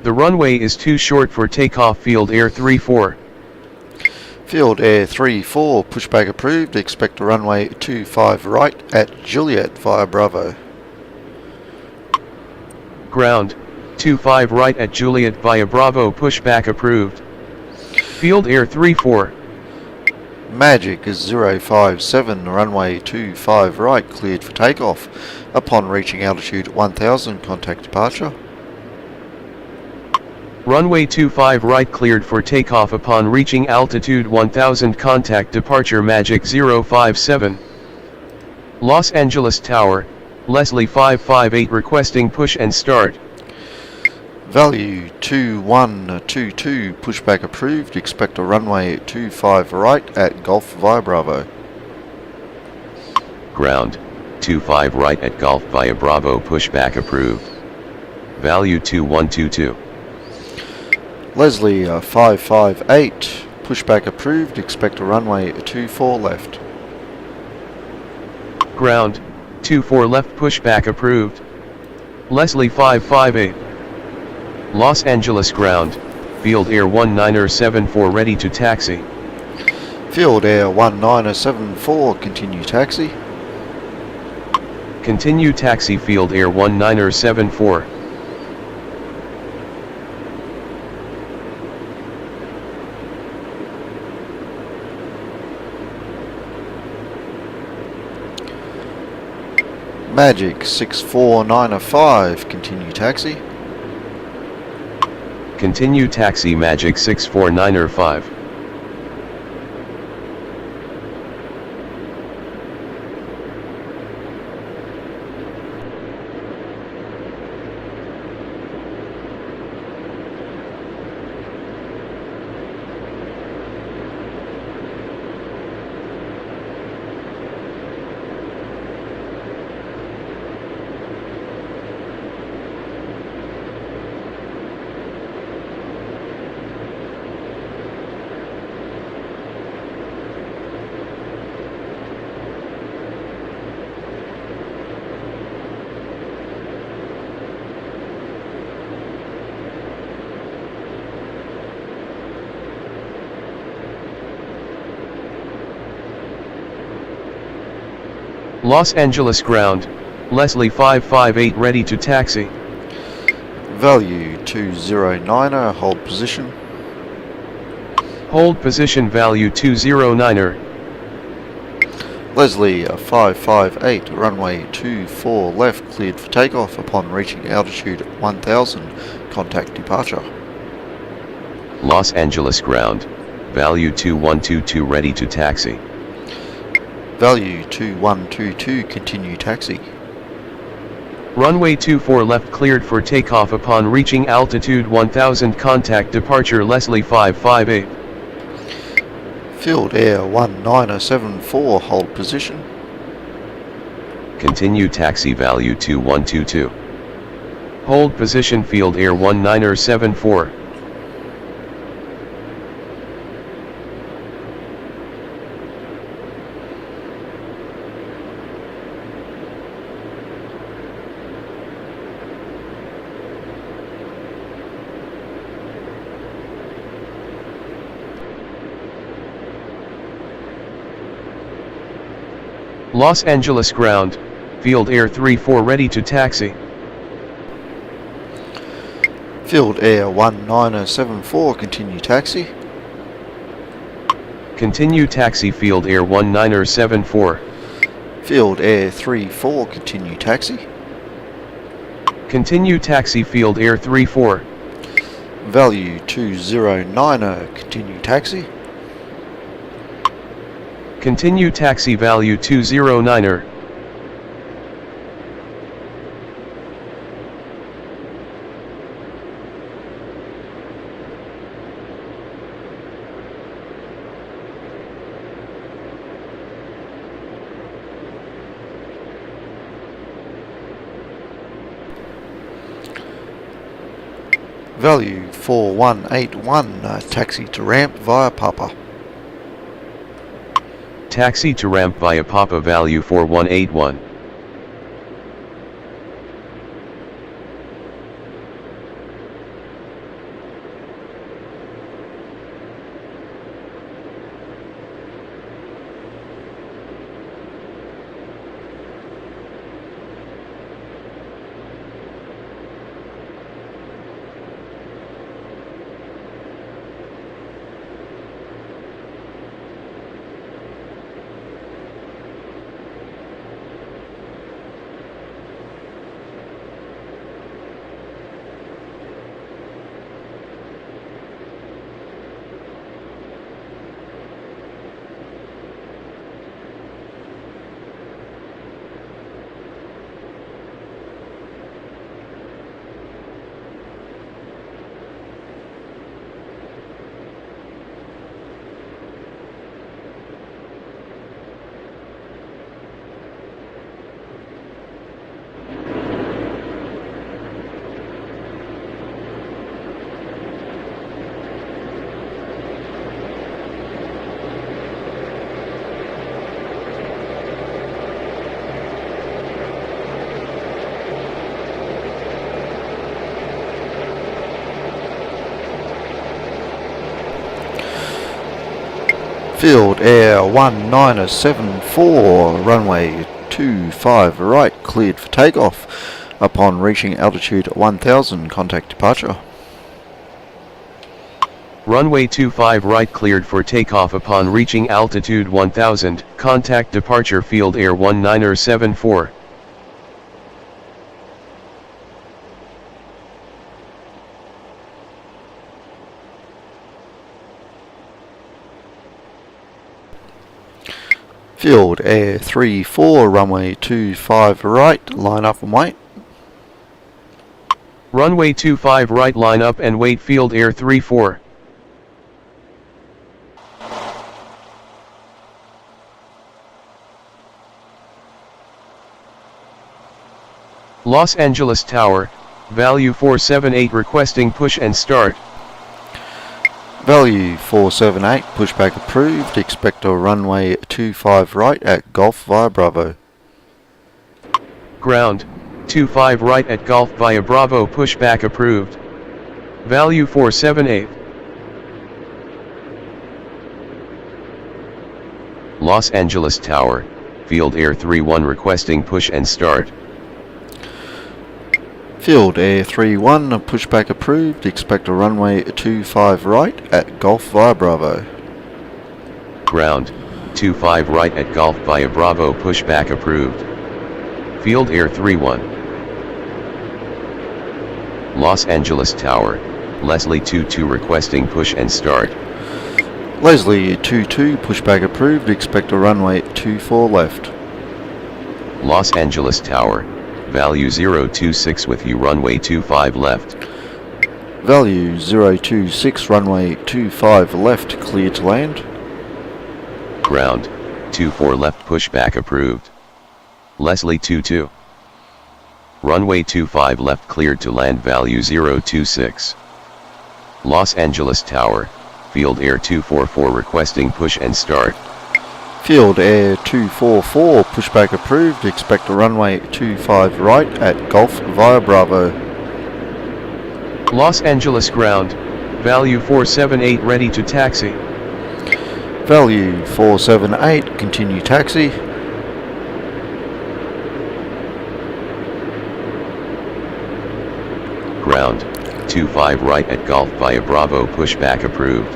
The runway is too short for takeoff. Field Air 34. Field Air 34, pushback approved, expect a runway 25 right at Juliet via Bravo. Ground, 25 right at Juliet via Bravo, pushback approved. Field Air 34. Magic is 057, runway 25 right, cleared for takeoff. Upon reaching altitude 1000, contact departure. Runway 25 right cleared for takeoff upon reaching altitude 1000, contact departure Magic 057. Los Angeles Tower, Leslie 558 requesting push and start. Value 2122, pushback approved, expect a runway 25 right at Golf via Bravo. Ground, 25 right at Golf via Bravo, pushback approved. Value 2122. Leslie 558, pushback approved, expect a runway 24 left. Ground, 24 left, pushback approved. Leslie 558. Los Angeles ground, Field Air 1974 ready to taxi. Field Air 1974, continue taxi. Continue taxi Field Air 1974. Magic 64905, continue taxi. Continue taxi Magic 64905. Los Angeles ground, Leslie 558 ready to taxi. Value 209er, hold position. Hold position value 209er. Leslie 558, runway 24 left, cleared for takeoff. Upon reaching altitude 1000, contact departure. Los Angeles ground, value 2122 ready to taxi. Value 2122, continue taxi. Runway 24 left cleared for takeoff. Upon reaching altitude 1000, contact departure Leslie 558. Field Air 1974, hold position. Continue taxi value 2122. Hold position Field Air 1974. Los Angeles ground, Field Air 34 ready to taxi. Field Air 1974, continue taxi. Continue taxi Field Air 1974. Field Air 34, continue taxi. Continue taxi Field Air 34. Value 209er, continue taxi. Continue taxi value 209er. Value 4181, taxi to ramp via Papa. Taxi to ramp via Papa value 4181. Field Air 1974, runway 25 right, cleared for takeoff. Upon reaching altitude 1000, contact departure. Runway 25 right cleared for takeoff. Upon reaching altitude 1000, contact departure Field Air 1974. Field Air 34, runway 25 right, line up and wait. Runway 25 right line up and wait Field Air 34. Los Angeles Tower, value 478 requesting push and start. Value 478, pushback approved, expect a runway 25 right at Golf via Bravo. Ground, 25 right at Golf via Bravo, pushback approved. Value 478. Los Angeles Tower, Field Air 31 requesting push and start. Field Air 31, pushback approved. Expect a runway 25 right at Golf via Bravo. Ground, 25 right at Golf via Bravo, pushback approved. Field Air 31. Los Angeles Tower, Leslie 22 requesting push and start. Leslie 22, pushback approved. Expect a runway 24 left. Los Angeles Tower, value 026 with you, runway 25 left. Value 026, runway 25 left, clear to land. Ground, 24 left, pushback approved. Leslie 22. Runway 25 left, cleared to land, value 026. Los Angeles Tower, Field Air 244 requesting push and start. Field Air 244, pushback approved. Expect a runway 25 right at Golf via Bravo. Los Angeles ground, value 478 ready to taxi. Value 478, continue taxi. Ground, 25 right at Golf via Bravo, pushback approved.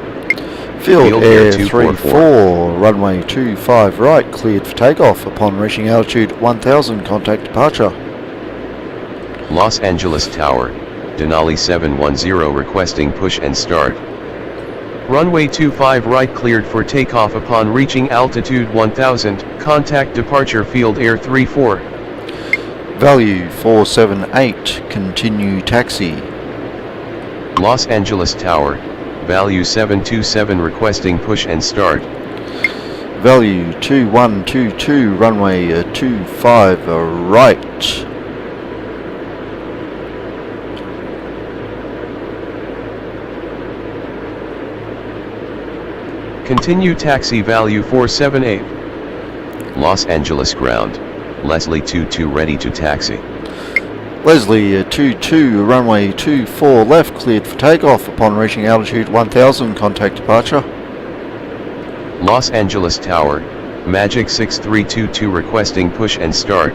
Field Air 34, runway 25 right, cleared for takeoff. Upon reaching altitude 1000, contact departure. Los Angeles Tower, Denali 710 requesting push and start. Runway 25 right, cleared for takeoff. Upon reaching altitude 1000, contact departure. Field Air 34. Value 478, continue taxi. Los Angeles Tower, value 727 requesting push and start. Value 2122, runway 25 right. Continue taxi, value 478. Los Angeles ground, Leslie 22 ready to taxi. Leslie 22, runway 24 left, cleared for takeoff. Upon reaching altitude 1000, contact departure. Los Angeles Tower, Magic 6322 requesting push and start.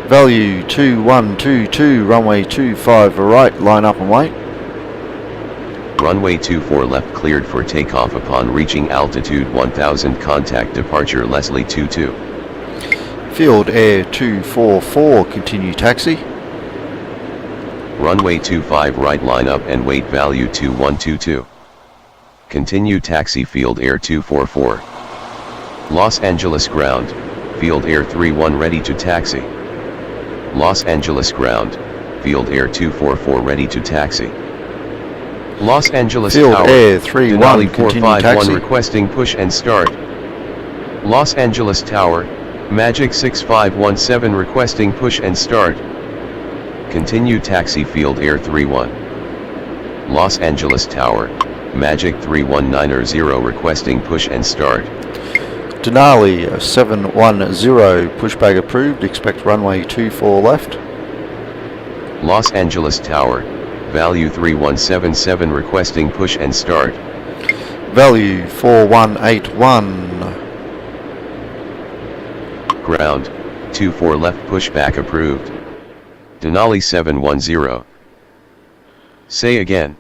Value 2122, runway 25 right, line up and wait. Runway 24 left, cleared for takeoff. Upon reaching altitude 1000, contact departure. Leslie 22. Field Air 244, continue taxi. Runway 25 right, line up and wait, value 2122. Continue taxi. Field Air 244. Los Angeles ground, Field Air 31 ready to taxi. Los Angeles ground, Field Air 244 ready to taxi. Los Angeles Field Tower, Air 31, Denali continue 451 taxi. requesting push and start. Los Angeles Tower, Magic 6517 requesting push and start. Continue taxi. Field Air 31. Los Angeles Tower, Magic 3190 requesting push and start. Denali 710, pushback approved. Expect runway 24 left. Los Angeles Tower, value 3177 requesting push and start. Value 4181. Ground, 24 left, pushback approved. Denali 710. Say again.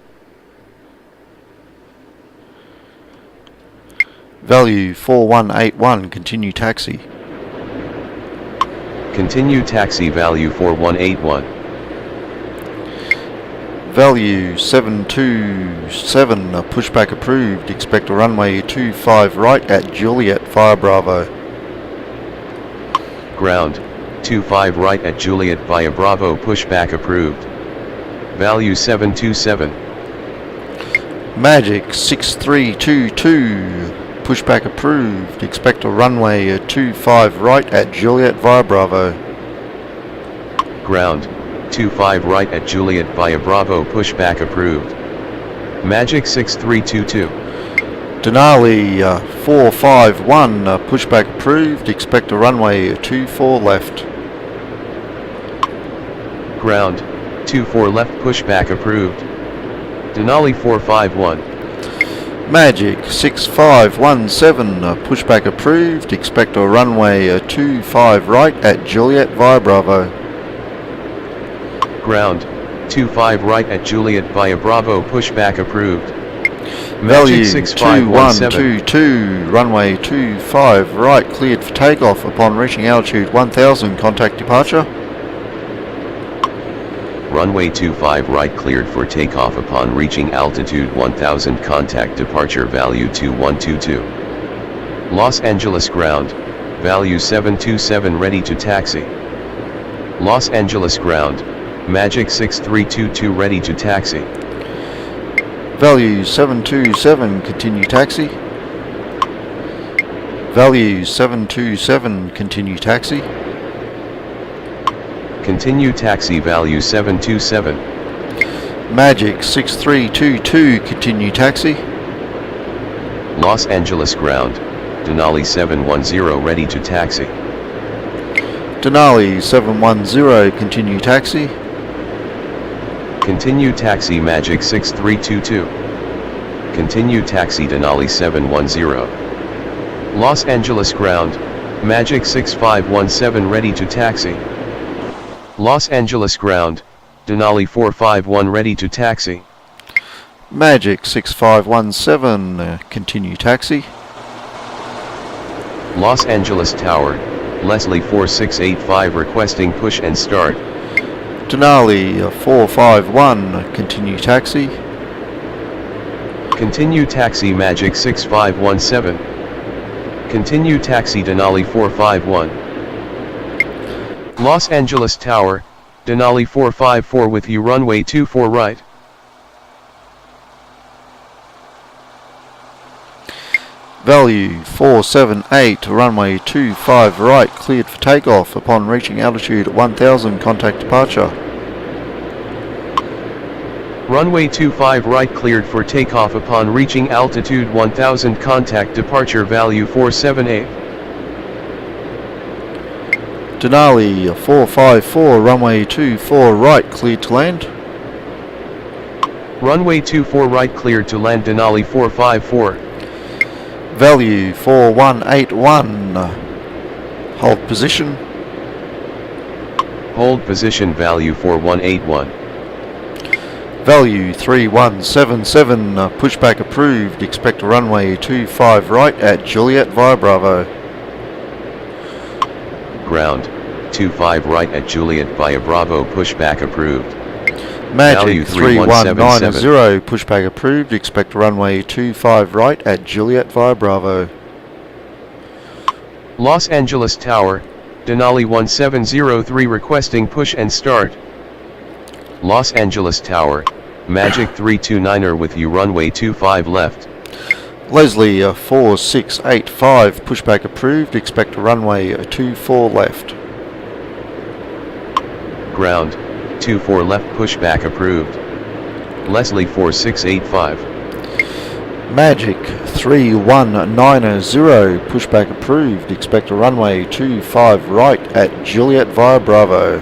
Value 4181, continue taxi. Continue taxi, value 4181. Value 727, pushback approved. Expect a runway 25 right at Juliet via Bravo. Ground, 25 right at Juliet via Bravo, pushback approved. Value 727. Magic 6322, pushback approved. Expect a runway 25 right at Juliet via Bravo. Ground, 25 right at Juliet via Bravo, pushback approved. Magic 6322. Denali 451, pushback approved. Expect a runway 24 left. Ground, 24 left, pushback approved. Denali 451. Magic 6517, pushback approved, expect a runway 25 right at Juliet via Bravo. Ground, 25 right at Juliet via Bravo, pushback approved. Value Magic 6517. 2122, runway 25 right, cleared for takeoff upon reaching altitude 1000, contact departure. Runway 25 right cleared for takeoff upon reaching altitude 1000, contact departure, value 2122. Los Angeles ground, value 727, ready to taxi. Los Angeles ground, Magic 6322, ready to taxi. Value 727, continue taxi. Value 727, continue taxi. Continue taxi, value 727. Magic 6322, continue taxi. Los Angeles ground, Denali 710, ready to taxi. Denali 710, continue taxi. Continue taxi, Magic 6322. Continue taxi, Denali 710. Los Angeles ground, Magic 6517, ready to taxi. Los Angeles ground, Denali 451, ready to taxi. Magic 6517, continue taxi. Los Angeles Tower, Leslie 4685, requesting push and start. Denali 451, continue taxi. Continue taxi, Magic 6517. Continue taxi, Denali 451. Los Angeles Tower, Denali 454 with you, runway 24 right. Value 478, runway 25 right, cleared for takeoff upon reaching altitude 1000, contact departure. Runway 25 right cleared for takeoff upon reaching altitude 1000, contact departure, value 478. Denali 454, runway 24 right, cleared to land. Runway 24 right cleared to land, Denali 454. Value 4181, hold position. Hold position, value 4181. Value 3177, pushback approved, expect a runway 25 right at Juliet via Bravo. Ground, 25 right at Juliet via Bravo, pushback approved. Magic 3190, pushback approved, expect a runway 25 right at Juliet via Bravo. Los Angeles Tower, Denali 1703, requesting push and start. Los Angeles Tower, Magic 329er with you, runway 25 left. Leslie 4685, pushback approved, expect a runway 24 left. Ground, 24 left, pushback approved. Leslie 4685. Magic 3190, pushback approved, expect a runway 25 right at Juliet via Bravo.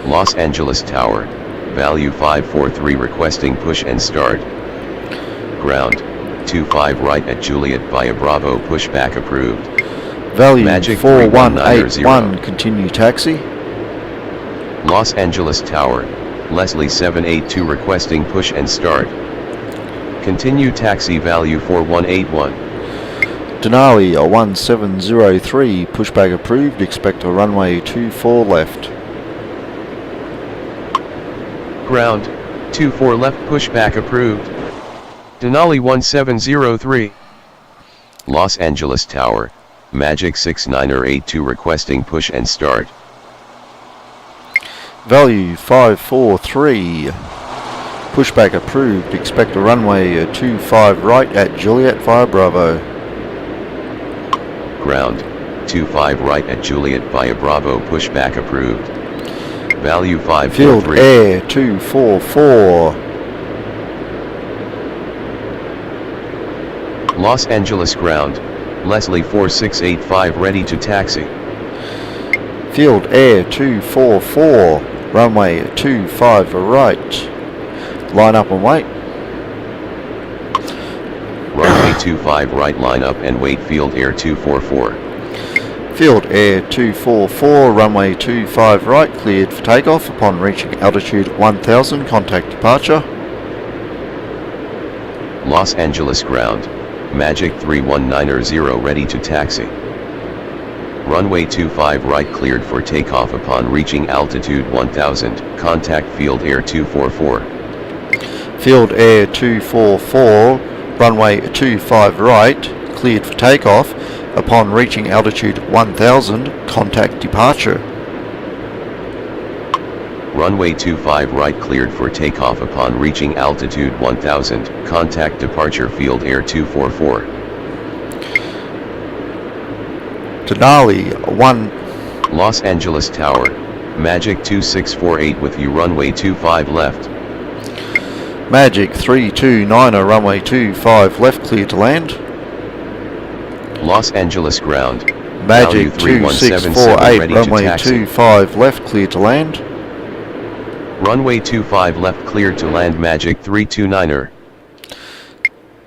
Los Angeles Tower, value 543, requesting push and start. Ground, 25 right at Juliet via Bravo, pushback approved. Value Magic 4181, continue taxi. Los Angeles Tower, Leslie 782, requesting push and start. Continue taxi, value 4181. Denali 1703, pushback approved, expect a runway 24 left. Ground, 24 left, pushback approved. Denali 1703. Los Angeles Tower, Magic 6982, requesting push and start. Value 543, pushback approved, expect a runway 25 right at Juliet via Bravo. Ground, 25 right at Juliet via Bravo, pushback approved. Value 543. Field Air 244. Los Angeles ground, Leslie 4685, ready to taxi. Field Air 244, runway 25 right. Line up and wait. 25 right, line up and wait, field air 244. Field Air 244, runway 25 right, cleared for takeoff. Upon reaching altitude 1000, contact departure. Los Angeles ground, Magic 319er, ready to taxi. Runway 25 right, cleared for takeoff. Upon reaching altitude 1000, contact field air 244. Field Air 244, runway 25 right, cleared for takeoff. Upon reaching altitude 1000, contact departure. Runway 25 right, cleared for takeoff. Upon reaching altitude 1000, contact departure, field air 244. Denali 1. Los Angeles Tower, Magic 2648 with you, runway 25 left. Magic 329er, runway 25 left, clear to land. Los Angeles ground, Magic value 2648, ready runway to taxi. 25 left, clear to land. Runway 25 left, cleared to land, Magic 329er.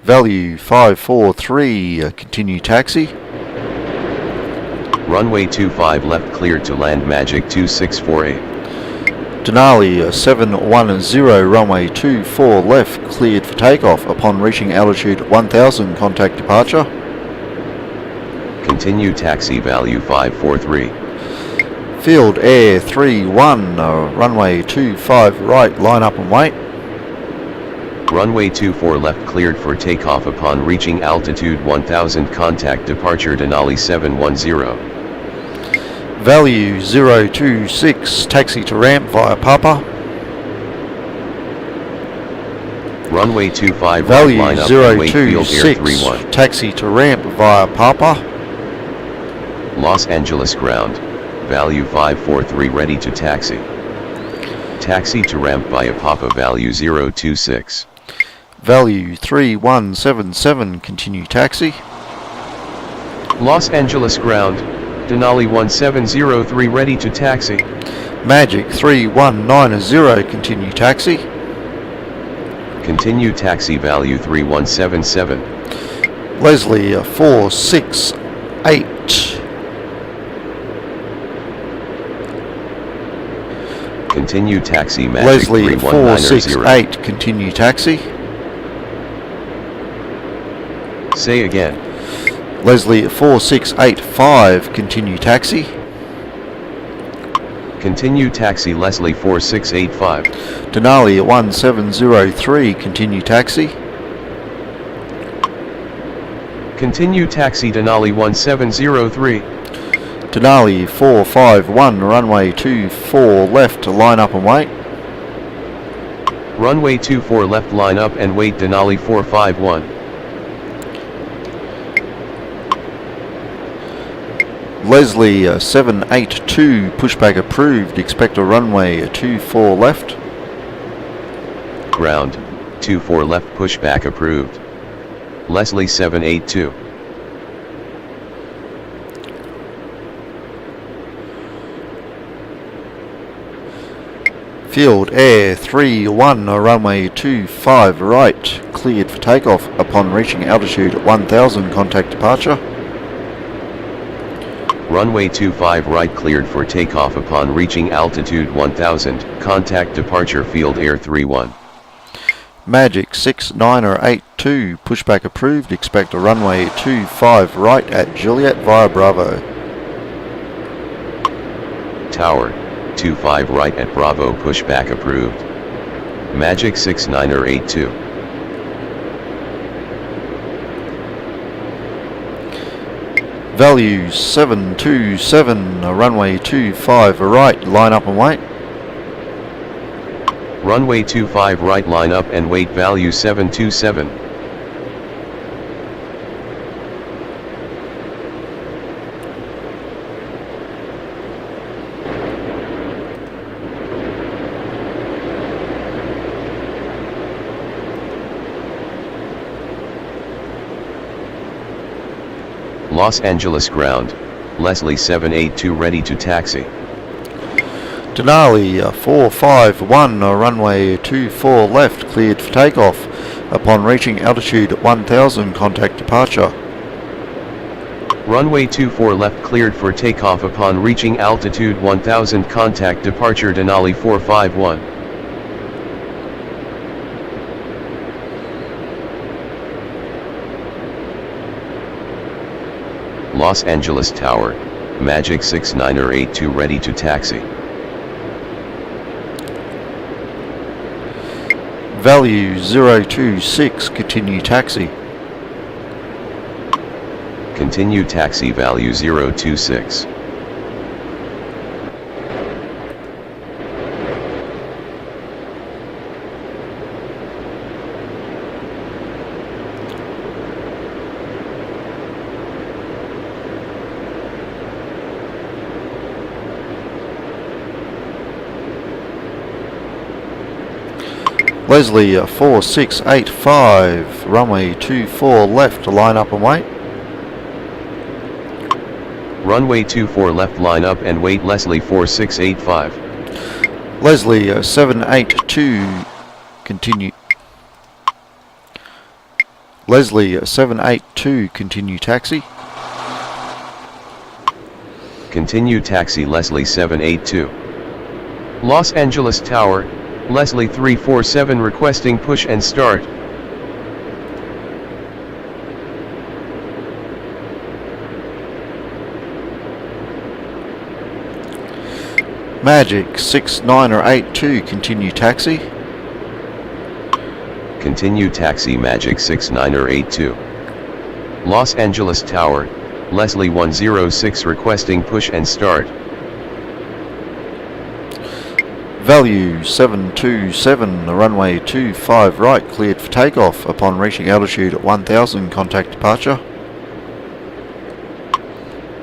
Value 543, continue taxi. Runway 25 left, cleared to land, Magic 2648. Denali 710, runway 24 left, cleared for takeoff. Upon reaching altitude 1000, contact departure. Continue taxi, value 543. Field Air 31, runway 25 right, line up and wait. Runway 24 left, cleared for takeoff. Upon reaching altitude 1000, contact departure, Denali 710. Value 026, taxi to ramp via Papa. Runway 25 Value right, line up and wait, field air 026, 31. taxi to ramp via Papa. Los Angeles ground, value 543, ready to taxi. Taxi to ramp via Papa, value 026. Value 3177, continue taxi. Los Angeles ground, Denali 1703, ready to taxi. Magic 3190, continue taxi. Continue taxi, value 3177. Leslie 468. Continue taxi, Magic Leslie 3190. 468, continue taxi. Say again. Leslie 4685, continue taxi. Continue taxi, Leslie 4685. Denali 1703, continue taxi. Continue taxi, Denali 1703. Denali 451, runway 24 left, line up and wait. Runway 24 left, line up and wait, Denali 451. Leslie 782, pushback approved, expect a runway 24 left. Ground, 24 left, pushback approved. Leslie 782. Field Air 31, runway 25 right, cleared for takeoff. Upon reaching altitude 1000, contact departure. Runway 25 right, cleared for takeoff. Upon reaching altitude 1000, contact departure, field air 31. Magic 6982, pushback approved, expect a runway 25 right at Juliet via Bravo. Tower, 25 right at Bravo, pushback approved. Magic 6982. Value 727, runway 25 right, line up and wait. Runway 25 right, line up and wait, value 727. Los Angeles ground, Leslie 782, ready to taxi. Denali 451, runway 24 left, cleared for takeoff. Upon reaching altitude 1000, contact departure. Runway 24 left cleared for takeoff upon reaching altitude 1000, contact departure Denali 451. Los Angeles Tower, Magic 6982 ready to taxi. Value 026, continue taxi. Continue taxi value 026. Leslie 4685, runway 24 left, line up and wait. Runway 24 left, line up and wait Leslie 4685. Leslie 782, continue. Leslie 782, continue taxi. Continue taxi Leslie 782. Los Angeles Tower, Leslie 347 requesting push and start. Magic 6982, continue taxi. Continue taxi Magic 6982. Los Angeles Tower, Leslie 106 requesting push and start. Value 727, runway 25 right, cleared for takeoff. Upon reaching altitude 1000, contact departure.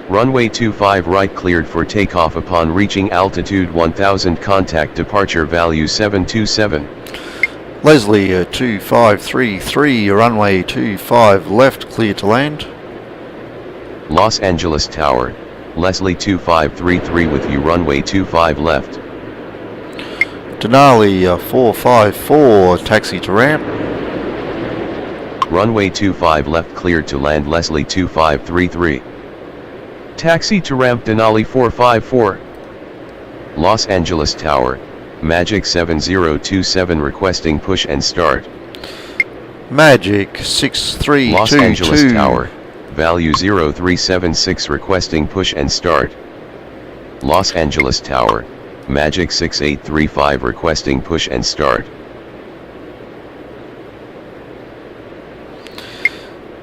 Runway 25 right cleared for takeoff upon reaching altitude 1000, contact departure value 727. Leslie 2533, runway 25 left, clear to land. Los Angeles Tower, Leslie 2533 with you runway 25 left. Denali 454, taxi to ramp. Runway 25 left cleared to land Leslie 2533. Taxi to ramp Denali 454. Los Angeles Tower, Magic 7027 requesting push and start. Magic 6322. Los Angeles Tower, value 0376 requesting push and start. Los Angeles Tower, Magic 6835 requesting push and start.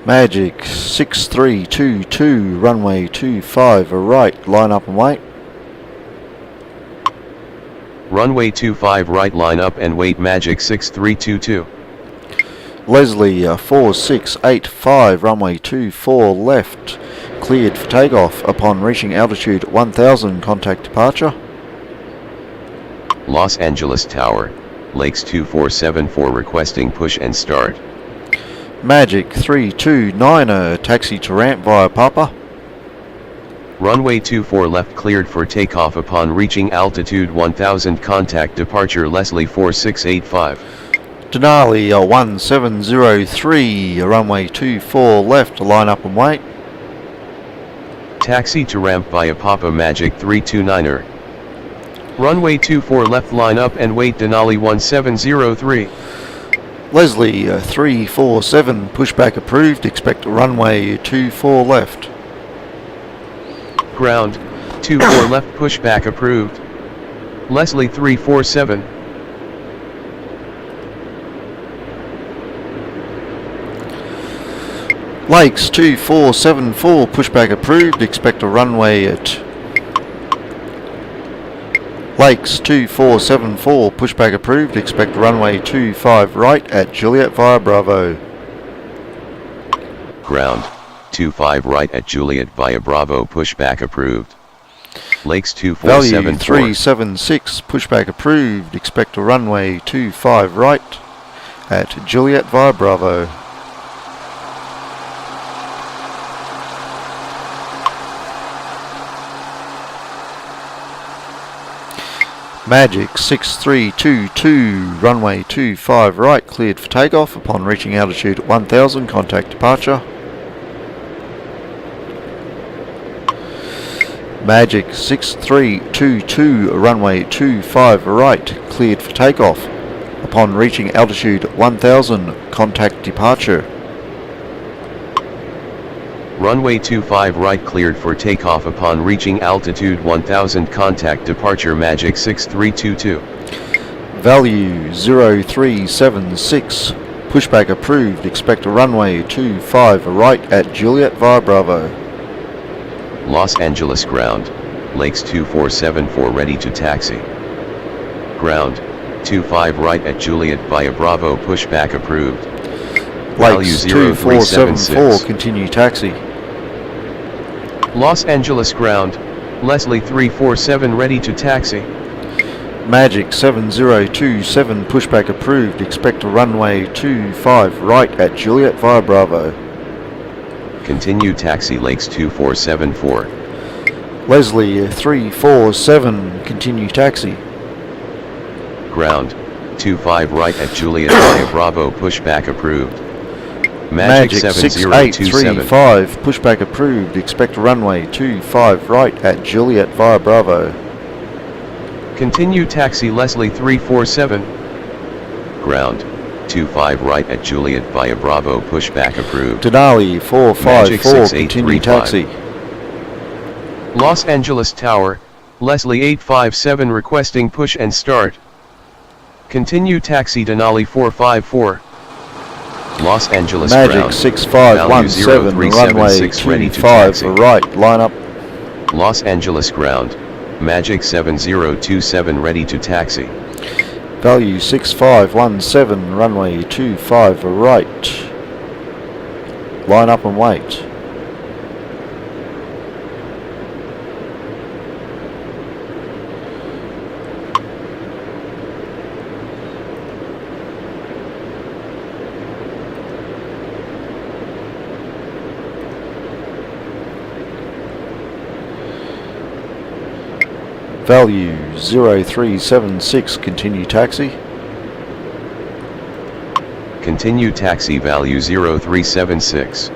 Magic 6322, runway 25 right, line up and wait. Runway 25 right, line up and wait Magic 6322. Leslie 4685, runway 24 left, cleared for takeoff. Upon reaching altitude 1000, contact departure. Los Angeles Tower, Lakes 2474 requesting push and start. Magic 329, taxi to ramp via Papa. Runway 24 left cleared for takeoff upon reaching altitude 1000, contact departure Leslie 4685. Denali 1703, runway 24 left, line up and wait. Taxi to ramp via Papa Magic 329er. Runway 24 left, line up and wait Denali 1703. Leslie 347, pushback approved, expect runway 24 left. Ground, 24 left pushback approved. Leslie 347. Lakes 2474, pushback approved, expect a runway at Lakes 2474, pushback approved, expect runway 25 right at Juliet via Bravo. Ground, 25 right at Juliet via Bravo, pushback approved. Lakes 2474. Value 376, pushback approved, expect a runway 25 right at Juliet via Bravo. Magic 6322, runway 25 right, cleared for takeoff. Upon reaching altitude 1000, contact departure. Magic 6322, runway 25 right, cleared for takeoff. Upon reaching altitude 1000, contact departure. Runway 25 right cleared for takeoff. Upon reaching altitude 1000, contact departure. Magic 6322. Value 0376, pushback approved. Expect a runway 25 right at Juliet via Bravo. Los Angeles ground, Lakes 2474 ready to taxi. Ground, 25 right at Juliet via Bravo, pushback approved. Value Lakes 2474, 0376. continue taxi. Los Angeles ground, Leslie 347 ready to taxi. Magic 7027, pushback approved. Expect a runway 25 right at Juliet via Bravo. Continue taxi. Lakes 2474. Leslie 347, continue taxi. Ground, 25 right at Juliet via Bravo, pushback approved. Magic 7027. 6835, pushback approved. Expect a runway 25 right at Juliet via Bravo. Continue taxi. Leslie 347. Ground, 25 right at Juliet via Bravo, pushback approved. Denali Magic 454, continue 6835. taxi. Los Angeles Tower, Leslie 857 requesting push and start. Continue taxi. Denali 454. Los Angeles Magic ground, 6517, value runway 0376 ready to 25 taxi. right, line up. Los Angeles ground, Magic 7027 ready to taxi. Value 6517, runway 25 right. Line up and wait. Value 0376, continue taxi. Continue taxi. Value 0376.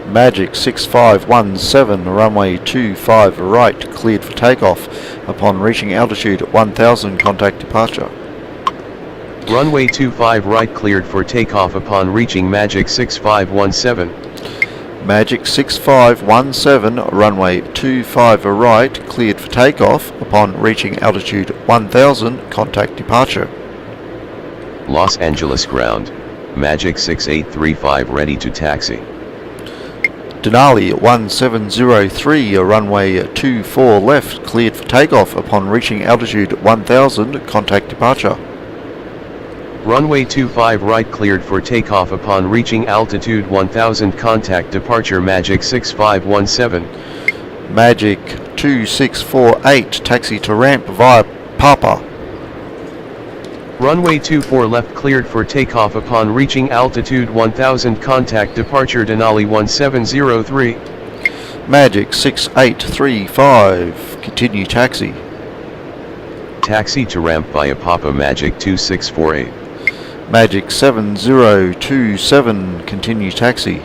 Magic 6517, runway 25 right, cleared for takeoff. Upon reaching altitude 1000, contact departure. Runway 25 right cleared for takeoff. Upon reaching Magic 6517. Magic 6517, runway 25 right, cleared for takeoff. Upon reaching altitude 1000, contact departure. Los Angeles ground, Magic 6835 ready to taxi. Denali 1703, runway 24 left, cleared for takeoff. Upon reaching altitude 1000, contact departure. Runway 25 right cleared for takeoff. Upon reaching altitude 1000, contact departure. Magic 6517. Magic 2648, taxi to ramp via Papa. Runway 24 left cleared for takeoff. Upon reaching altitude 1000, contact departure. Denali 1703. Magic 6835, continue taxi. Taxi to ramp via Papa. Magic 2648. Magic 7027, continue taxi.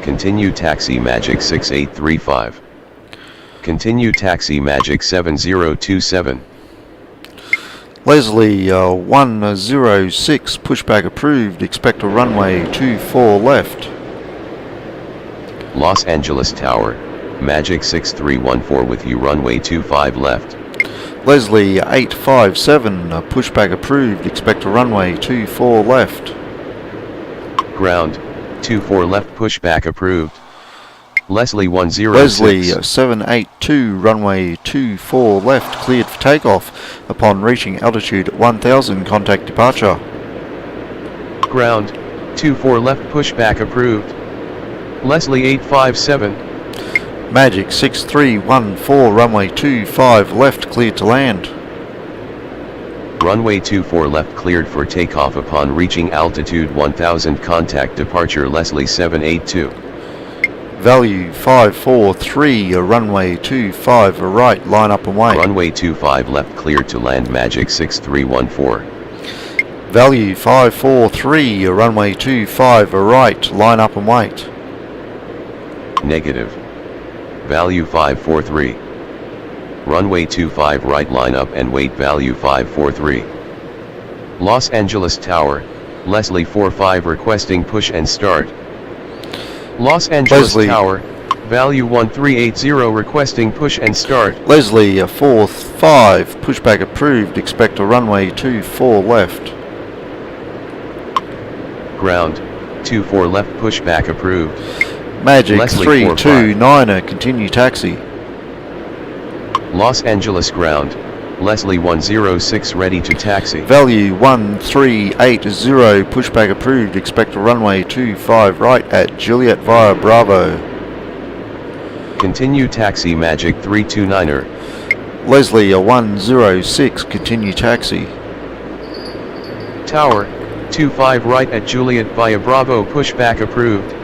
Continue taxi. Magic 6835. Continue taxi. Magic 7027. Leslie 106, pushback approved. Expect a runway 24 left. Los Angeles Tower, Magic 6314 with you. Runway 25 left. Leslie 857, pushback approved. Expect a runway 24 left. Ground, 24 left, pushback approved. Leslie 106. Leslie 782, runway 24 left, cleared for takeoff. Upon reaching altitude 1000, contact departure. Ground, 24 left, pushback approved. Leslie 857. Magic 6314, runway 25 left, cleared to land. Runway 24 left cleared for takeoff. Upon reaching altitude 1000, contact departure. Leslie 782. Value 543, runway 25 right, line up and wait. Runway 25 left cleared to land Magic 6314. Value 543, runway 25 right, line up and wait. Negative. Value 543. Runway 25 right, line up and wait. Value 543. Los Angeles Tower, Leslie 45 requesting push and start. Los Angeles Leslie. Tower, value 1380 requesting push and start. Leslie 45, pushback approved, expect a runway 24 left. Ground, 24 left pushback approved. Magic Leslie 329, continue taxi. Los Angeles ground, Leslie 106 ready to taxi. Value 1380, pushback approved, expect a runway 25 right at Juliet via Bravo. Continue taxi Magic 329er. Leslie 106, continue taxi. Tower, 25 right at Juliet via Bravo pushback approved.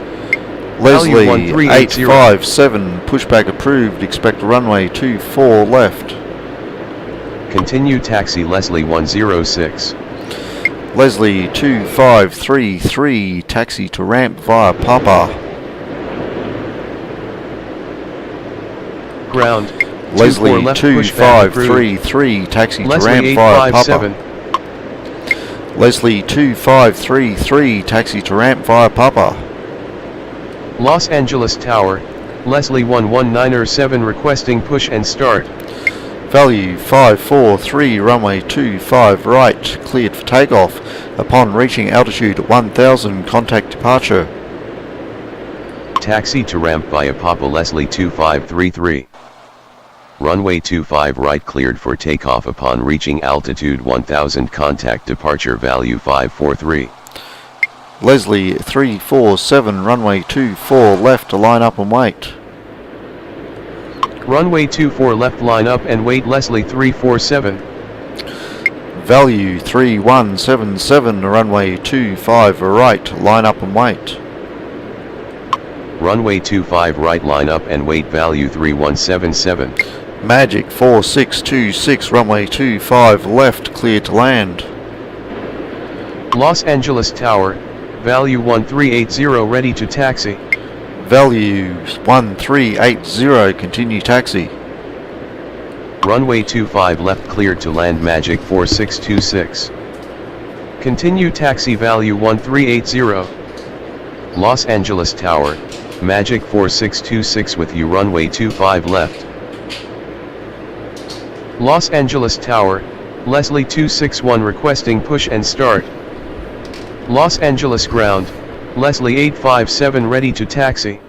Leslie Value 1380. 857, pushback approved, expect a runway 24 left. Continue taxi Leslie 106. Leslie 2533, taxi to ramp via Papa. Ground, Leslie 24 left pushback approved. 2533, taxi to Leslie ramp via Papa. 857. Leslie 2533, taxi to ramp via Papa. Los Angeles Tower, Leslie 11907 requesting push and start. Value 543, runway 25 right, cleared for takeoff. Upon reaching altitude 1000, contact departure. Taxi to ramp via Papa Leslie 2533. Runway 25 right cleared for takeoff upon reaching altitude 1000, contact departure. Value 543. Leslie 347, runway 24 left, to line up and wait. Runway 24 left, line up and wait. Leslie 347. Value 3177, runway 25 right, line up and wait. Runway 25 right, line up and wait. Value 3177. Magic 4626, runway 25 left, clear to land. Los Angeles Tower, value 1380 ready to taxi. Value 1380, continue taxi. Runway 25 left cleared to land Magic 4626. Continue taxi. Value 1380. Los Angeles Tower, Magic 4626 with you. Runway 25 left. Los Angeles Tower, Leslie 261 requesting push and start. Los Angeles ground, Leslie 857 ready to taxi.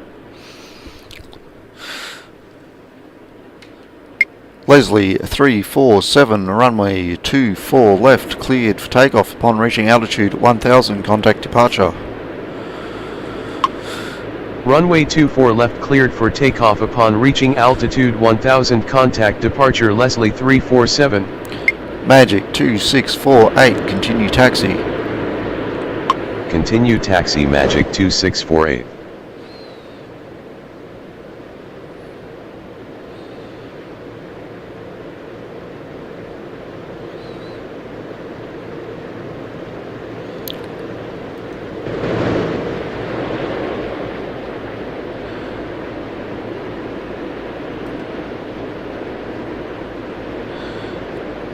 Leslie 347, runway 24 left, cleared for takeoff. Upon reaching altitude 1000, contact departure. Runway 24 left cleared for takeoff upon reaching altitude 1000, contact departure. Leslie 347. Magic 2648, continue taxi. Continue taxi Magic 2648.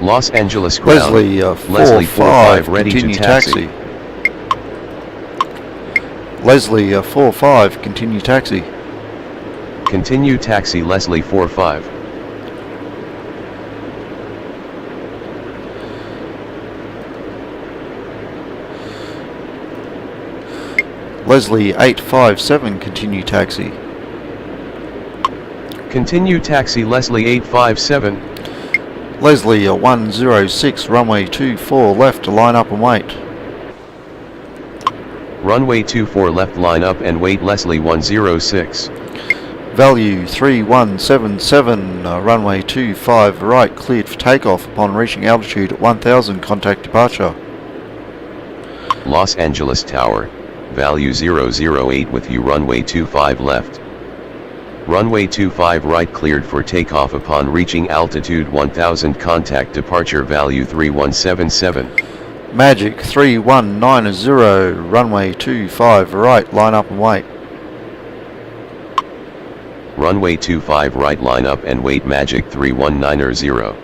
Los Angeles ground, Leslie 45 ready to continue taxi. Leslie 45, continue taxi. Continue taxi Leslie 45. Leslie 857, continue taxi. Continue taxi Leslie 857. Leslie 106, runway 24 left, to line up and wait. Runway 24 left, line up and wait. Leslie 106. Value 3177, runway 25 right, cleared for takeoff. Upon reaching altitude 1000, contact departure. Los Angeles Tower, value 008 with you. Runway 25 left. Runway 25 right cleared for takeoff upon reaching altitude 1000. Contact departure value 3177. Magic 3190, runway 25 right, line up and wait. Runway 25 right, line up and wait. Magic 3190.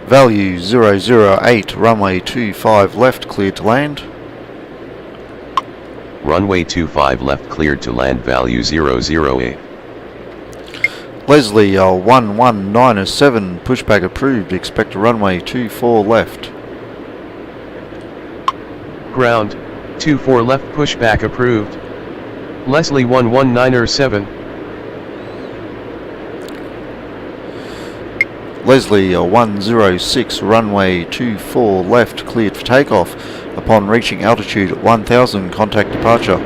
Value 008, runway 25 left, cleared to land. Runway 25 left cleared to land. Value 008. Leslie 1197, pushback approved, expect a runway 24 left. Ground 24 left, pushback approved. Leslie 1197. Leslie 106, runway 24 left, cleared for takeoff. Upon reaching altitude 1000, contact departure.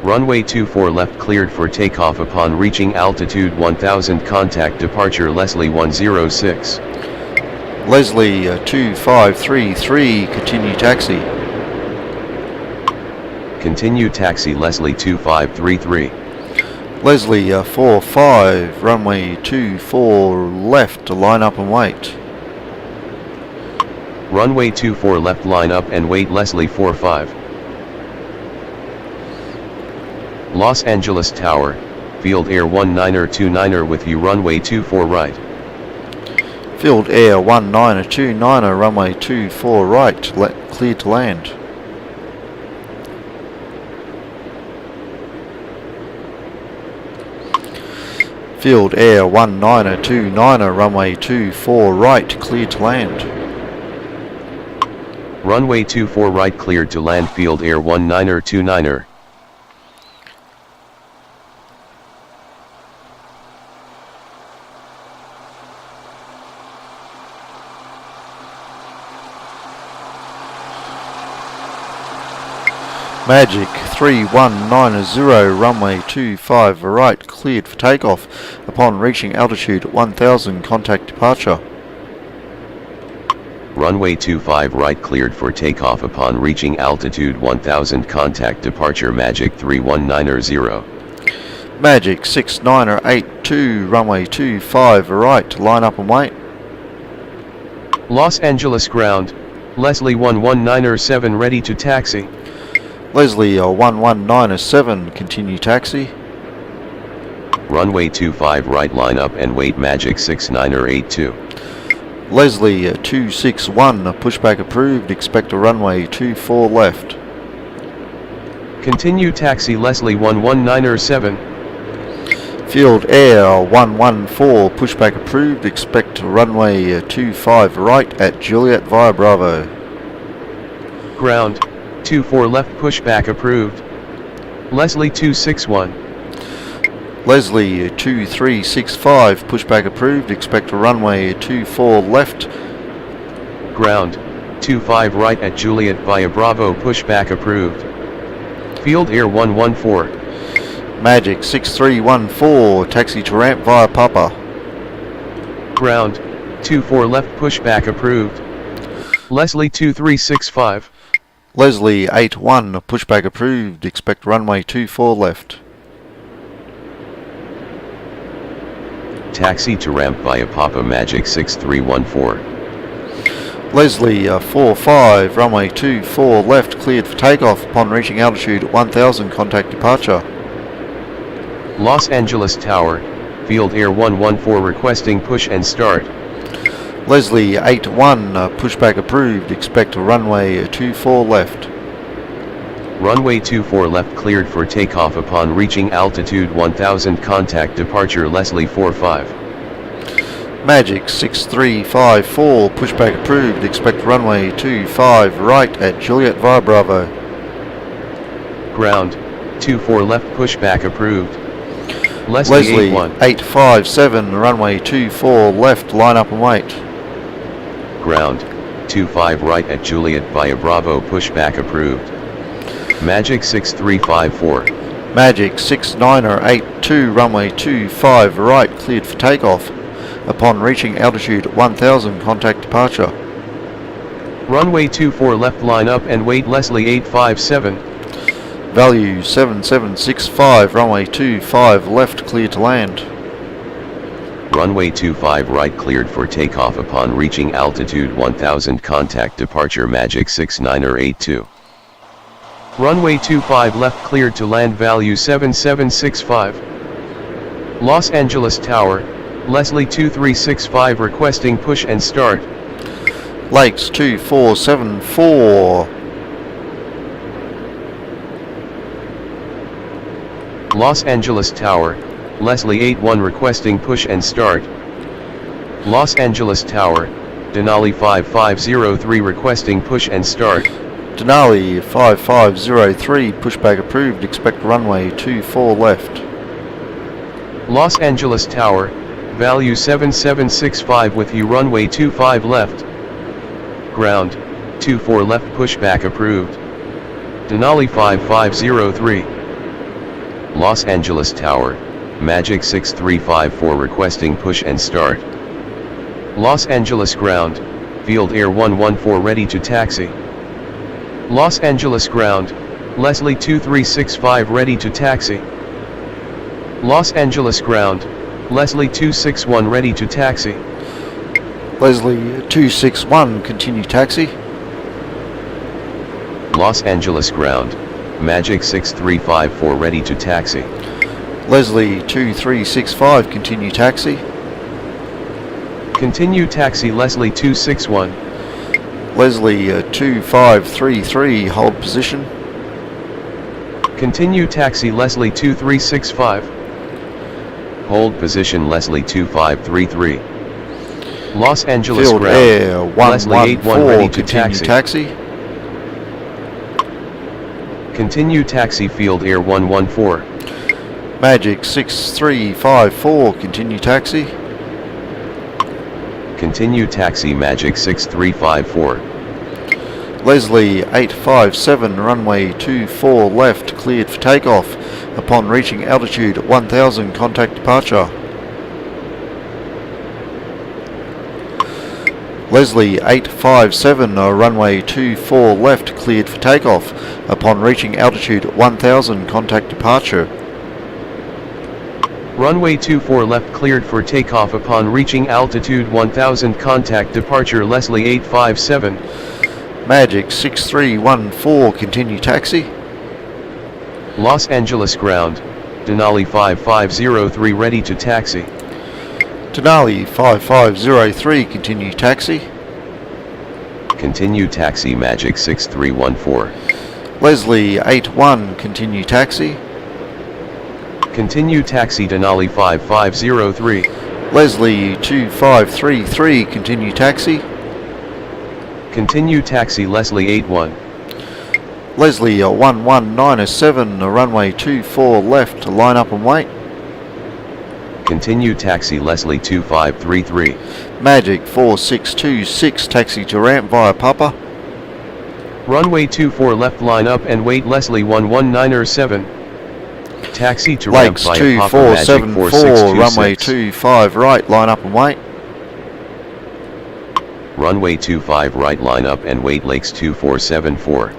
Runway 24 left cleared for takeoff upon reaching altitude 1000. Contact departure. Leslie 106. Leslie 2533, continue taxi. Continue taxi. Leslie 2533. Leslie 45, runway 24 left, line up and wait. Runway 24 left, line up and wait. Leslie 45. Los Angeles Tower, Field Air 1929er with you. Runway 24 right. Field Air 1929er, runway 24 right, cleared to land. Field Air 1929er, runway 24 right, cleared to land. Runway 24 right cleared to land. Field Air 1929er. Magic 3190, runway 25 right, cleared for takeoff. Upon reaching altitude 1000, contact departure. Runway 25 right cleared for takeoff upon reaching altitude 1000. Contact departure. Magic 3190. Magic 6982, runway 25 right, line up and wait. Los Angeles ground, Leslie 1197 ready to taxi. Leslie 1197, continue taxi. Runway 25 right, line up and wait. Magic 6982. Leslie 261, pushback approved, expect a runway 24 left. Continue taxi. Leslie 11907. Field Air 114, pushback approved, expect runway 25 right at Juliet via Bravo. Ground 24 left, pushback approved. Leslie 261. Leslie 2365, pushback approved, expect a runway 24 left. Ground 25 right at Juliet via Bravo, pushback approved. Field Air 114. Magic 6314, taxi to ramp via Papa. Ground 24 left, pushback approved. Leslie 2365. Leslie 81, pushback approved, expect runway 24 left. Taxi to ramp via Papa. Magic 6314. Leslie 45, runway 24 left, cleared for takeoff. Upon reaching altitude 1000, contact departure. Los Angeles Tower, Field Air 114 requesting push and start. Leslie 81, pushback approved, expect a runway 24 left. Runway 24 left cleared for takeoff upon reaching altitude 1000, contact departure. Leslie 45. Magic 6354, pushback approved, expect runway 25 right at Juliet via Bravo. Ground 24 left, pushback approved. Leslie 81. 857, runway 24 left, line up and wait. Ground 25 right at Juliet via Bravo, pushback approved. Magic 6354. Magic 6982, runway 25 right, cleared for takeoff. Upon reaching altitude 1000, contact departure. Runway 24 left, line up and wait. Leslie 857. Value 7765, runway 25 left, clear to land. Runway 25 right cleared for takeoff upon reaching altitude 1000, contact departure Magic 6982. Runway 25 left cleared to land, value 7765. Los Angeles Tower, Leslie 2365 requesting push and start. Lakes 2474. Los Angeles Tower, Leslie 81 requesting push and start. Los Angeles Tower, Denali 5503 requesting push and start. Denali 5503, pushback approved, expect runway 24 left. Los Angeles Tower, value 7765 with you, runway 25 left. Ground, 24 left, pushback approved. Denali 5503. Los Angeles Tower, Magic 6354 requesting push and start. Los Angeles Ground, Field Air 114 ready to taxi. Los Angeles Ground, Leslie 2365 ready to taxi. Los Angeles Ground, Leslie 261 ready to taxi. Leslie 261, continue taxi. Los Angeles Ground, Magic 6354 ready to taxi. Leslie 2365, continue taxi. Continue taxi Leslie 261. Leslie 2533, hold position. Continue taxi Leslie 2365. Hold position Leslie 2533. Los Angeles Field Ground, Air Leslie 81 ready 114, to continue taxi. taxi. Continue taxi Field Air 114. Magic 6354, continue taxi. Continue taxi Magic 6354. Leslie 857, runway 24 left, cleared for takeoff. Upon reaching altitude 1000, contact departure. Leslie 857, runway 24 left, cleared for takeoff. Upon reaching altitude 1000, contact departure. Runway 24 left cleared for takeoff upon reaching altitude 1000, contact departure Leslie 857. Magic 6314, continue taxi. Los Angeles Ground, Denali 5503 ready to taxi. Denali 5503, continue taxi. Continue taxi Magic 6314. Leslie 81, continue taxi. Continue taxi Denali 5503. Leslie 2533, continue taxi. Continue taxi Leslie 81. Leslie 11907, runway 24 left, line up and wait. Continue taxi Leslie 2533. Magic 4626, taxi to ramp via Papa. Runway 24 left, line up and wait Leslie 11907. Taxi to ramp Lakes via Papa Magic 2474, 4626. runway 25 right, line up and wait. Runway 25 right, line up and wait Lakes 2474.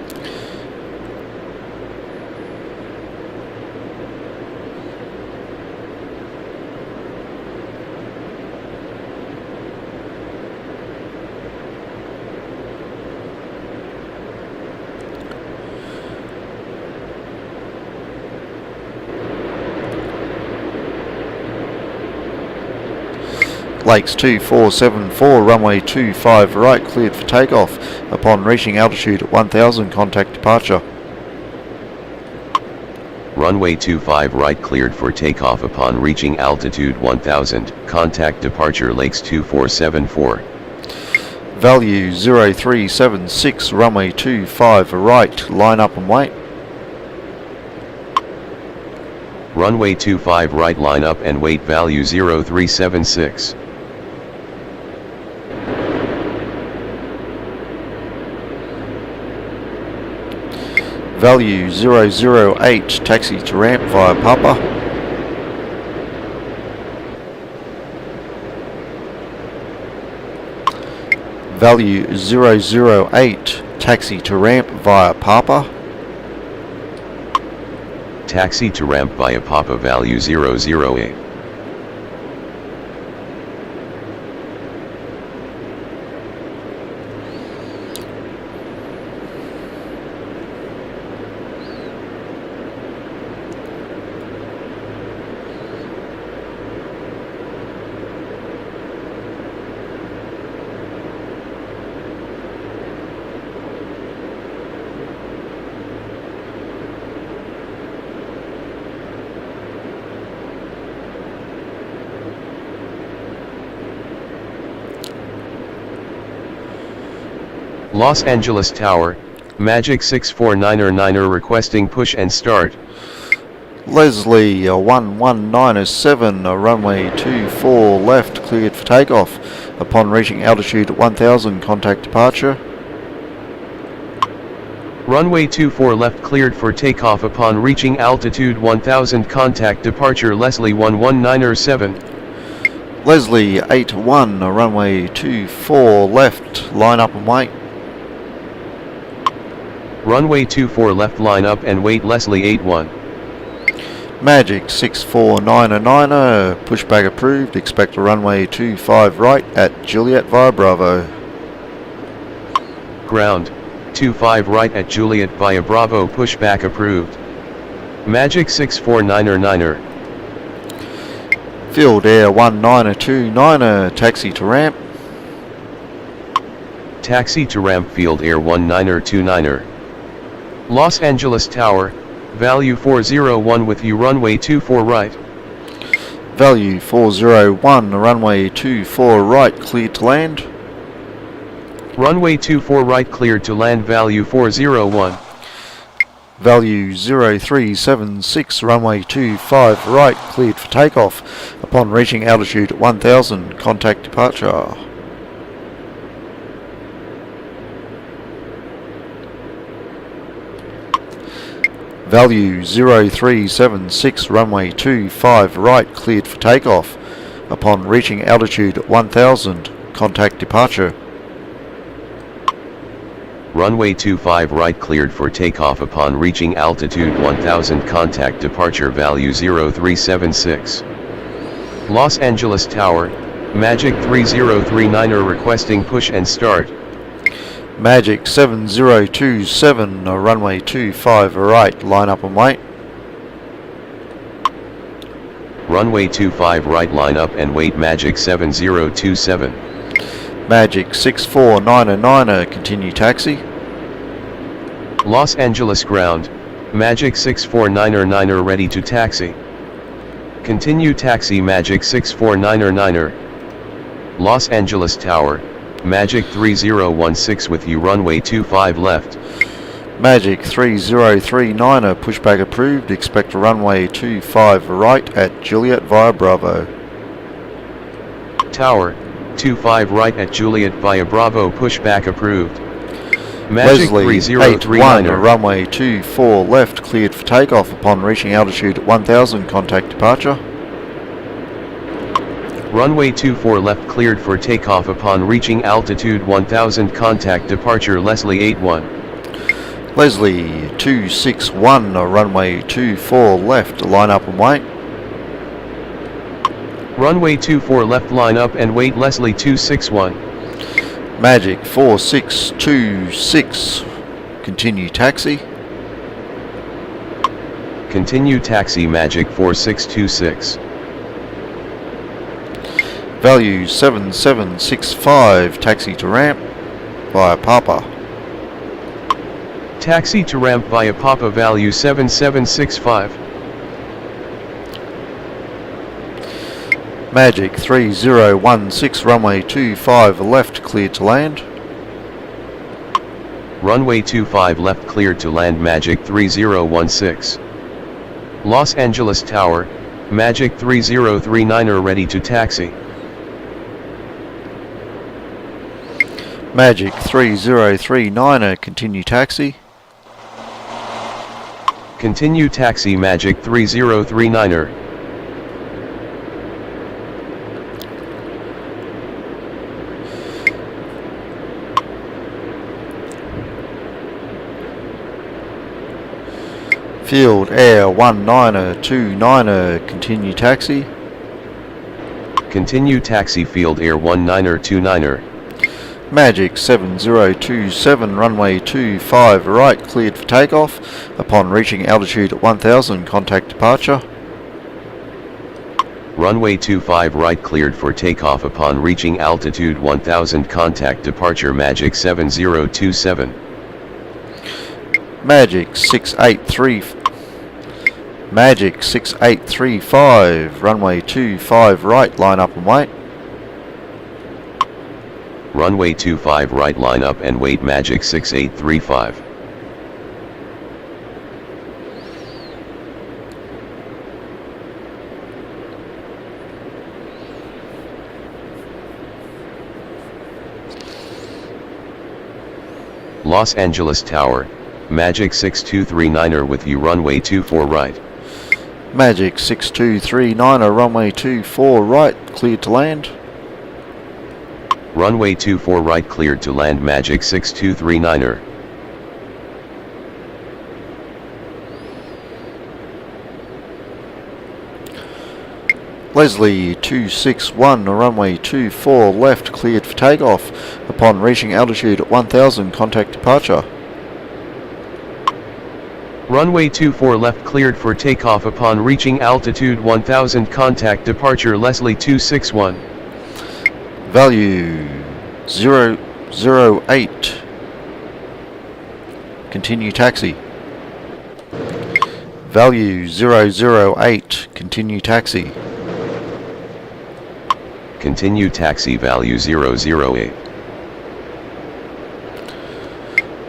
Lakes 2474, runway 25 right, cleared for takeoff. Upon reaching altitude 1000, contact departure. Runway 25 right cleared for takeoff upon reaching altitude 1000, contact departure Lakes 2474. Value 0376, runway 25 right, line up and wait. Runway 25 right, line up and wait, value 0376. Value 008, taxi to ramp via Papa. Value 008, taxi to ramp via Papa. Taxi to ramp via Papa value 008. Los Angeles Tower, Magic 649er requesting push and start. Leslie 11907, runway 24 left, cleared for takeoff. Upon reaching altitude 1000, contact departure. Runway 24 left cleared for takeoff upon reaching altitude 1000, contact departure. Leslie 11907. Leslie 81, runway 24 left, line up and wait. Runway 24 left, line up and wait. Leslie 81. Magic 649er, pushback approved, expect a runway 25 right at Juliet via Bravo. Ground, 25 right at Juliet via Bravo, pushback approved. Magic 649er. Field Air 1929er, taxi to ramp. Taxi to ramp, Field Air 1929er. Los Angeles Tower, value 401 with you, runway 24 right. Value 401, runway 24 right, cleared to land. Runway 24 right cleared to land, value 401. Value 0376, runway 25 right, cleared for takeoff. Upon reaching altitude 1000, contact departure. Value 0376, runway 25 right, cleared for takeoff. Upon reaching altitude 1000, contact departure. Runway 25 right cleared for takeoff upon reaching altitude 1000, contact departure. Value 0376. Los Angeles Tower, Magic 3039er requesting push and start. Magic 7027, runway 25 right, line up and wait. Runway 25 right, line up and wait. Magic 7027. Magic 649er, continue taxi. Los Angeles ground, Magic 649er ready to taxi. Continue taxi. Magic 649er. Los Angeles Tower, Magic 3016 with you, runway 25 left. Magic 3039er, pushback approved, expect a runway 25 right at Juliet via Bravo. Tower, 25 right at Juliet via Bravo, pushback approved. Magic Leslie 3039er. runway 24 left, cleared for takeoff. Upon reaching altitude 1000, contact departure. Runway 24 left cleared for takeoff upon reaching altitude 1000, contact departure. Leslie 81. Leslie 261, runway 24 left, line up and wait. Runway 24 left, line up and wait. Leslie 261. Magic 4626, continue taxi. Continue taxi. Magic 4626. Value 7765, taxi to ramp via Papa. Taxi to ramp via Papa, value 7765. Magic 3016, runway 25 left, cleared to land. Runway 25 left cleared to land. Magic 3016. Los Angeles Tower, Magic 3039er ready to taxi. Magic 3039er, continue taxi. Continue taxi. Magic 3039er. Field Air 1929er, continue taxi. Continue taxi Field Air 1929er. Magic 7027, runway 25 right, cleared for takeoff. Upon reaching altitude at 1000, contact departure. Runway 25 right cleared for takeoff upon reaching altitude 1000, contact departure Magic 7027. Magic 6835, runway 25 right, line up and wait. Runway 25 right, line up and wait Magic 6835. Los Angeles Tower, Magic 6239er with you, runway 24 right. Magic 6239er, runway 24 right, cleared to land. Runway 24 right cleared to land Magic 6239er. Leslie 261, runway 24 left, cleared for takeoff. Upon reaching altitude at 1000, contact departure. Runway 24 left cleared for takeoff upon reaching altitude 1000, contact departure Leslie 261. Value 008, continue taxi. Value 008, continue taxi. Continue taxi value 008.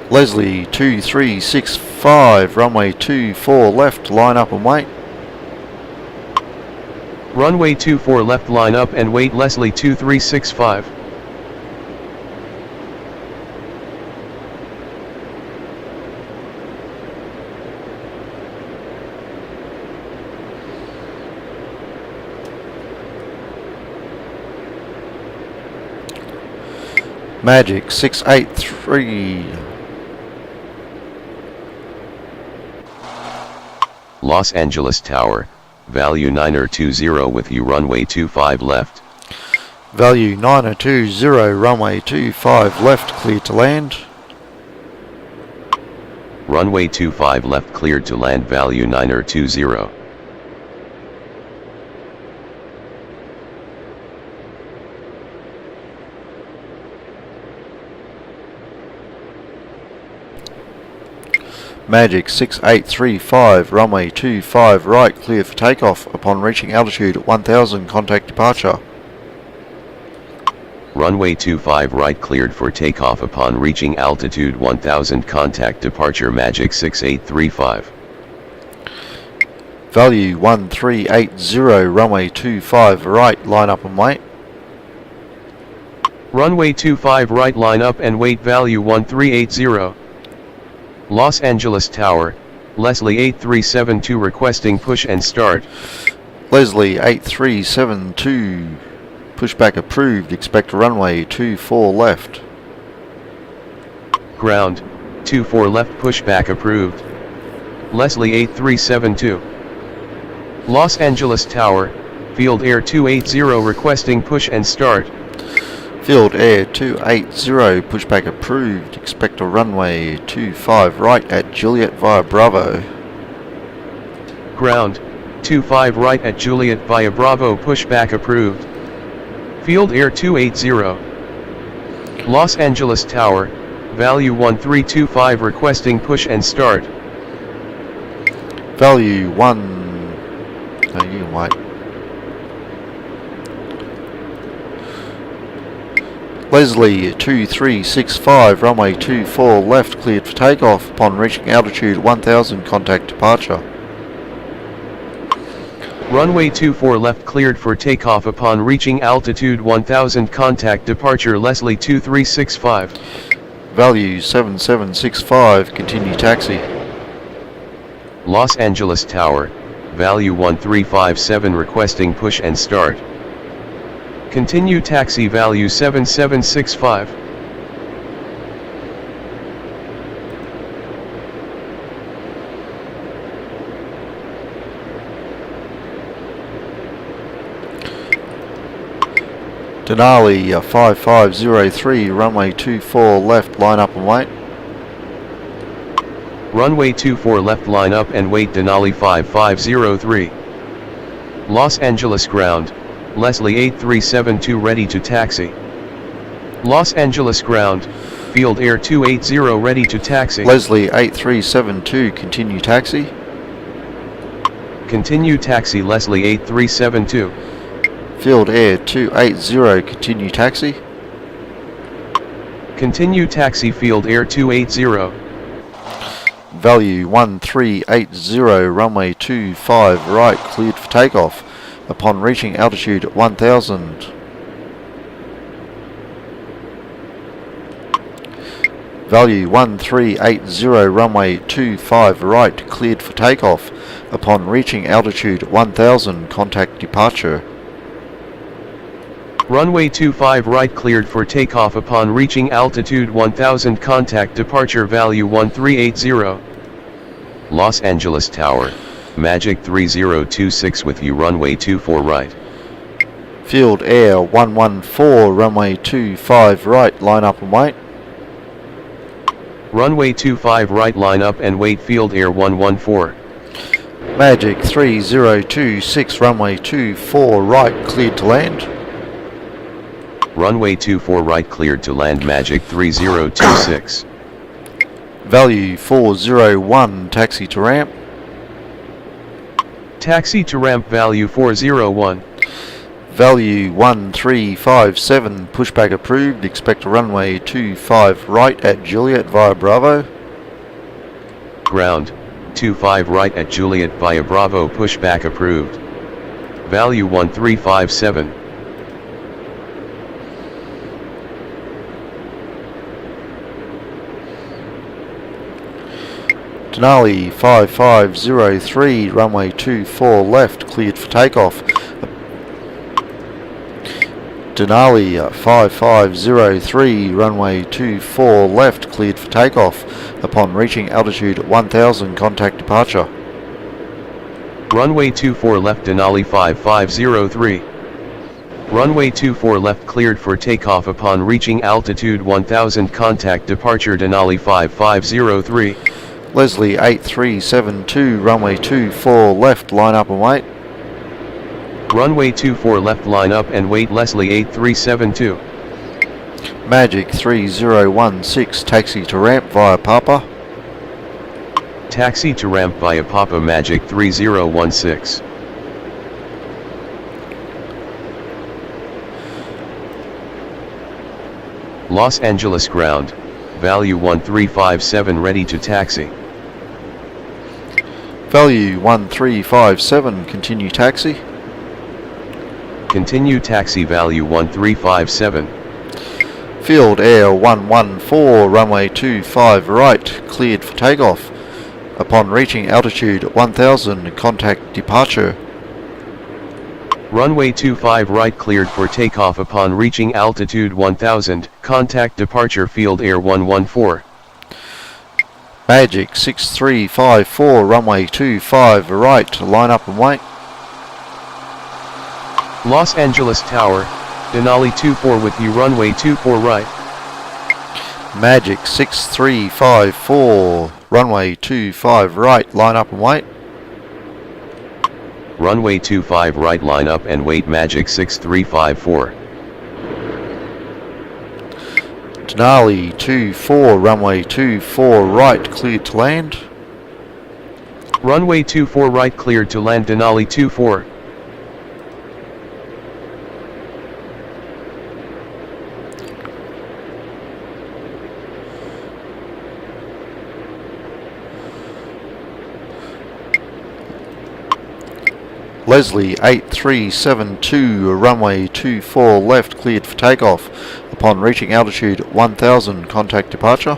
Leslie 2365, runway 24 left, line up and wait. Runway 24 left, line up and wait Leslie 2365. Magic 683. Los Angeles Tower, value 920 with you, runway 25 left. Value 9020, runway 25 left, cleared to land. Runway 25 left cleared to land, value 9020. Magic 6835, runway 25 right, clear for takeoff. Upon reaching altitude at 1000, contact departure. Runway 25 right cleared for takeoff upon reaching altitude 1000, contact departure Magic 6835. Value 1380, runway 25 right, line up and wait. Runway 25 right, line up and wait, value 1380. Los Angeles Tower, Leslie 8372 requesting push and start. Leslie 8372, pushback approved, expect runway 24 left. Ground, 24 left, pushback approved. Leslie 8372. Los Angeles Tower, Field Air 280 requesting push and start. Field Air 280, pushback approved, expect a runway 25 right at Juliet via Bravo. Ground, 25 right at Juliet via Bravo, pushback approved. Field Air 280. Los Angeles Tower, value 1325 requesting push and start. Value 1, no, you can wait. Leslie 2365, runway 24 left, cleared for takeoff. Upon reaching altitude 1000, contact departure. Runway 24 left cleared for takeoff upon reaching altitude 1000, contact departure Leslie 2365. Value 7765, continue taxi. Los Angeles Tower, value 1357 requesting push and start. Continue taxi, value 7765. Denali 5503, runway 24 left, line up and wait. Runway 24 left, line up and wait. Denali 5503. Los Angeles ground, Leslie 8372 ready to taxi. Los Angeles ground, Field Air 280 ready to taxi. Leslie 8372, continue taxi. Continue taxi Leslie 8372. Field Air 280, continue taxi. Continue taxi Field Air 280. Value 1380, runway 25 right, cleared for takeoff upon reaching altitude 1000. Value 1380, runway 25 right, cleared for takeoff upon reaching altitude 1000, contact departure. Runway 25 right cleared for takeoff upon reaching altitude 1000, contact departure. Value 1380. Los Angeles Tower, Magic 3026 with you, runway 24 right. Field Air 114, runway 25 right, line up and wait. Runway 25 right, line up and wait. Field Air 114. Magic 3026, runway 24 right, cleared to land. Runway 24 right cleared to land. Magic 3026. Value 401, taxi to ramp. Taxi to ramp. Value 401. Value 1357, pushback approved, expect a runway 25 right at Juliet via Bravo. Ground, 25 right at Juliet via Bravo, pushback approved. Value 1357. Denali 5503, runway 24 left, cleared for takeoff. Denali 5503, runway 24 left, cleared for takeoff upon reaching altitude 1000, contact departure. Runway 24 left. Denali 5503. Runway 24 left cleared for takeoff upon reaching altitude 1000, contact departure. Denali 5503. Leslie 8372, runway 24 left, line up and wait. Runway 24 left, line up and wait. Leslie 8372. Magic 3016, taxi to ramp via Papa. Taxi to ramp via Papa. Magic 3016. Los Angeles ground, value 1357 ready to taxi. Value 1357, continue taxi. Continue taxi. Value 1357. Field Air 114, runway 25 right, cleared for takeoff. Upon reaching altitude 1000, contact departure. Runway 25 right cleared for takeoff upon reaching altitude 1000, contact departure. Field Air 114. Magic 6354, runway 25 right, line up and wait. Los Angeles Tower, Denali 24 with you, runway 24 right. Magic 6354, runway 25 right, line up and wait. Runway 25 right, line up and wait. Magic 6354. Denali 24, runway 24 right, cleared to land. Runway 24 right cleared to land. Denali 24. Leslie 8372, runway 24 left, cleared for takeoff. Upon reaching altitude 1000, contact departure.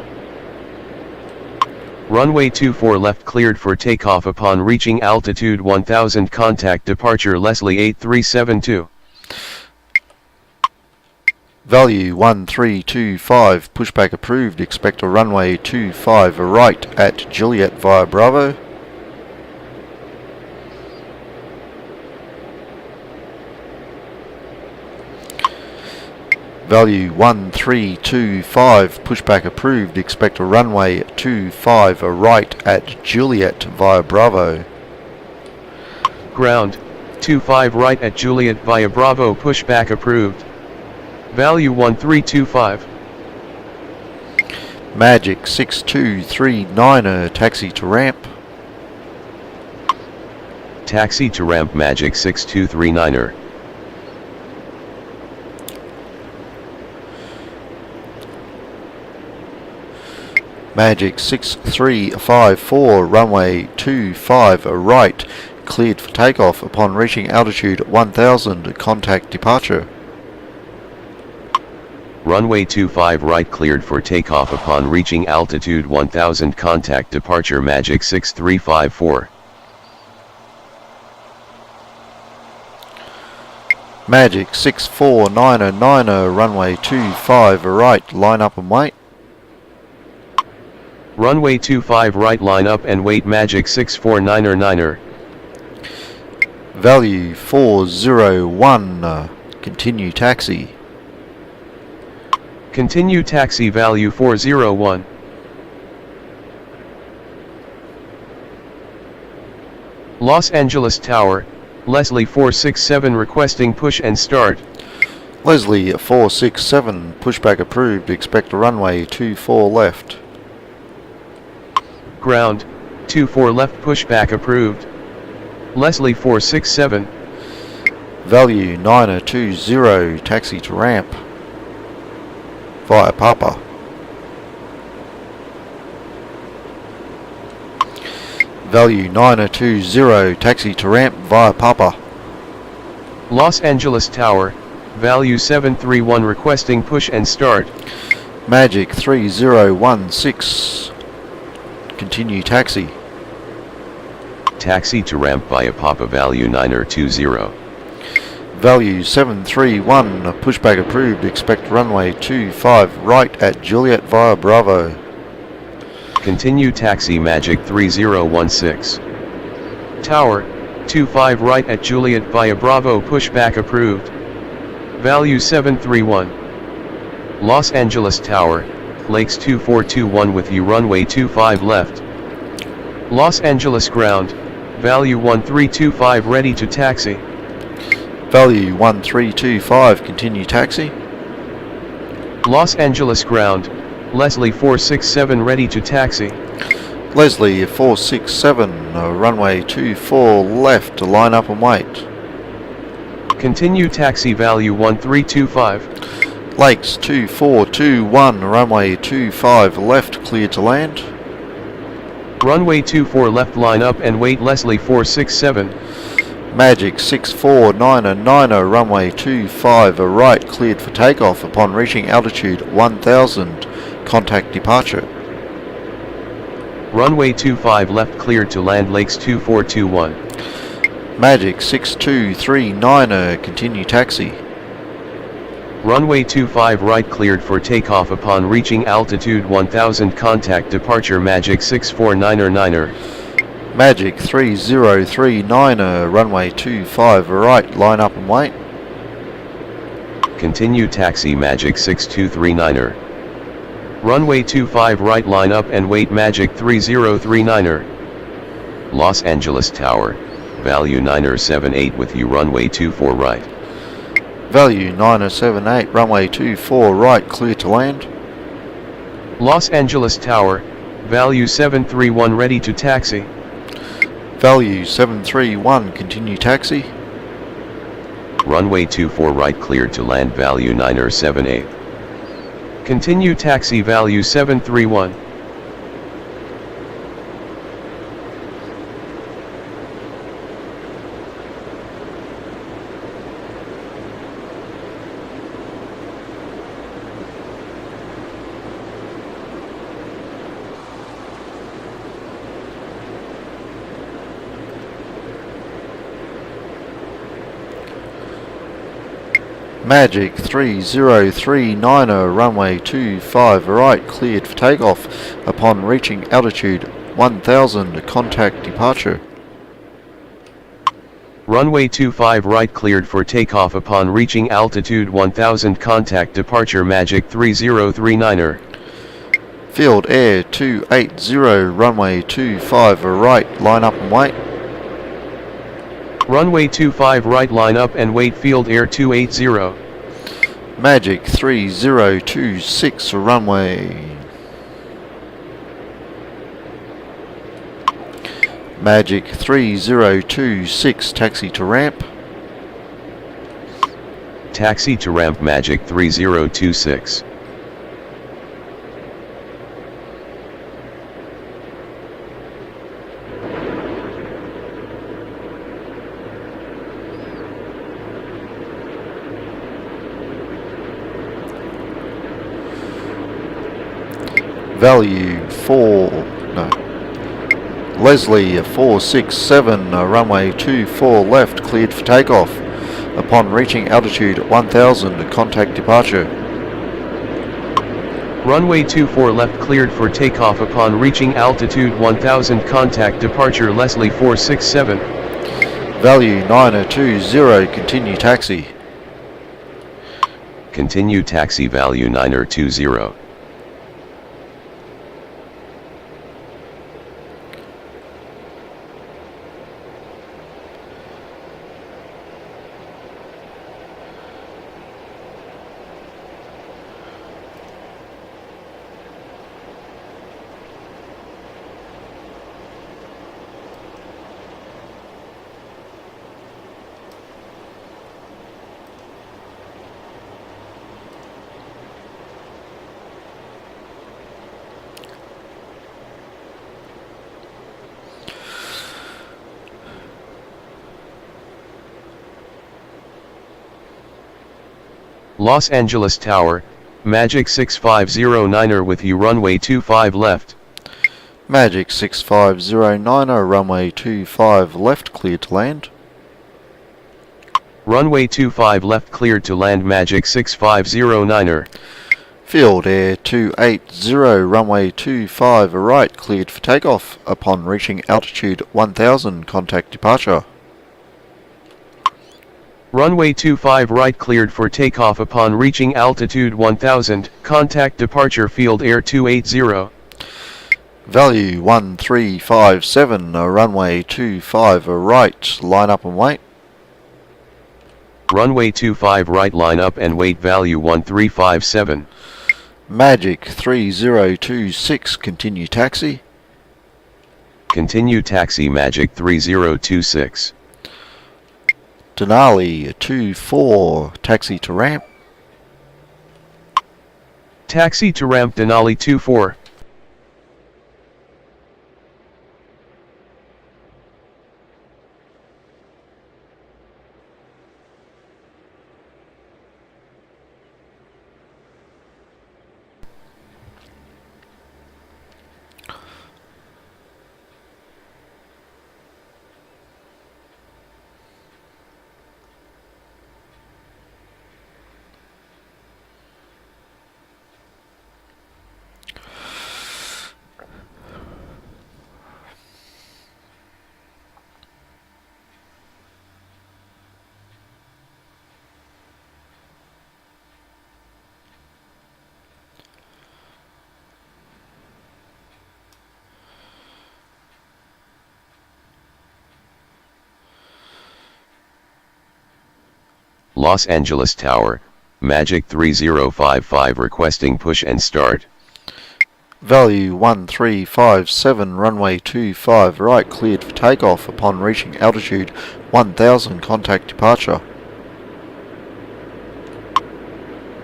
Runway 24 left cleared for takeoff upon reaching altitude 1000, contact departure. Leslie 8372. Value 1325, pushback approved, expect a runway 25 right at Juliet via Bravo. Value 1325, pushback approved. Expect a runway 25 right at Juliet via Bravo. Ground, 25 right at Juliet via Bravo, pushback approved. Value 1325. Magic 6239er, taxi to ramp. Taxi to ramp Magic 6239er. Magic 6354, runway 25 right, cleared for takeoff. Upon reaching altitude 1000, contact departure. Runway 25 right cleared for takeoff. Upon reaching altitude 1000, contact departure Magic 6354. Magic 6499er, runway 25 right, line up and wait. Runway 25 right, line up and wait Magic 649er. Value 401, continue taxi. Continue taxi value 401. Los Angeles Tower, Leslie 467 requesting push and start. Leslie 467, pushback approved. Expect a runway 24 left. Ground, 24 left, pushback approved. Leslie 467. Value 920, taxi to ramp via Papa. Value 920, taxi to ramp via Papa. Los Angeles Tower, value 731 requesting push and start. Magic 3016, continue taxi. Taxi to ramp via Papa, value 920. Value 731, pushback approved. Expect runway 25 right at Juliet via Bravo. Continue taxi Magic 3016. Tower, 25 right at Juliet via Bravo, pushback approved. Value 731. Los Angeles Tower, Lakes 2421 with you, runway 25 left. Los Angeles ground, value 1325 ready to taxi. Value 1325, continue taxi. Los Angeles ground, Leslie 467 ready to taxi. Leslie 467, runway 24 left, line up and wait. Continue taxi value 1325. Lakes 2421, runway 25 left, clear to land. Runway 24 left, line up and wait Leslie 467. Magic 6499, runway 25 right, cleared for takeoff. Upon reaching altitude 1000, contact departure. Runway 25 left cleared to land Lakes 2421. Magic 6239, continue taxi. Runway 25 right cleared for takeoff. Upon reaching altitude 1000, contact departure Magic 649er. Magic 3039, runway 25 right, line up and wait. Continue taxi Magic 6239er. Runway 25 right, line up and wait Magic 3039er. Los Angeles Tower, value 978 with you, runway 24 right. Value 978, runway 24 right, clear to land. Los Angeles Tower, value 731 ready to taxi. Value 731, continue taxi. Runway 24 right cleared to land, value 978. Continue taxi value 731. Magic 3039, runway 25 right, cleared for takeoff. Upon reaching altitude 1000, contact departure. Runway 25 right cleared for takeoff upon reaching altitude 1000. Contact departure Magic 3039er. Field Air 280, runway 25 right, line up and wait. Runway 25 right, line up and wait. Field Air 280. Magic 3026, runway. Magic 3026, taxi to ramp. Taxi to ramp Magic 3026. Value 4, no. Leslie 467, runway 24 left, cleared for takeoff. Upon reaching altitude 1000, contact departure. Runway 24 left cleared for takeoff upon reaching altitude 1000. Contact departure Leslie 467. Value 920, continue taxi. Continue taxi value 920. Los Angeles Tower, Magic 6509er with you. Runway 25 left. Magic 6509, runway 25 left, cleared to land. Runway 25 left cleared to land. Magic 6509er. Field Air 280, runway 25 right, cleared for takeoff. Upon reaching altitude 1000, contact departure. Runway 25 right cleared for takeoff upon reaching altitude 1000. Contact departure Field Air 280. Value 1357, runway 25 right, line up and wait. Runway 25 right, line up and wait. Value 1357. Magic 3026, continue taxi. Continue taxi Magic 3026. Denali 24, taxi to ramp. Taxi to ramp Denali 24. Los Angeles Tower, Magic 3055 requesting push and start. Value 1357, runway 25 right, cleared for takeoff. Upon reaching altitude 1000, contact departure.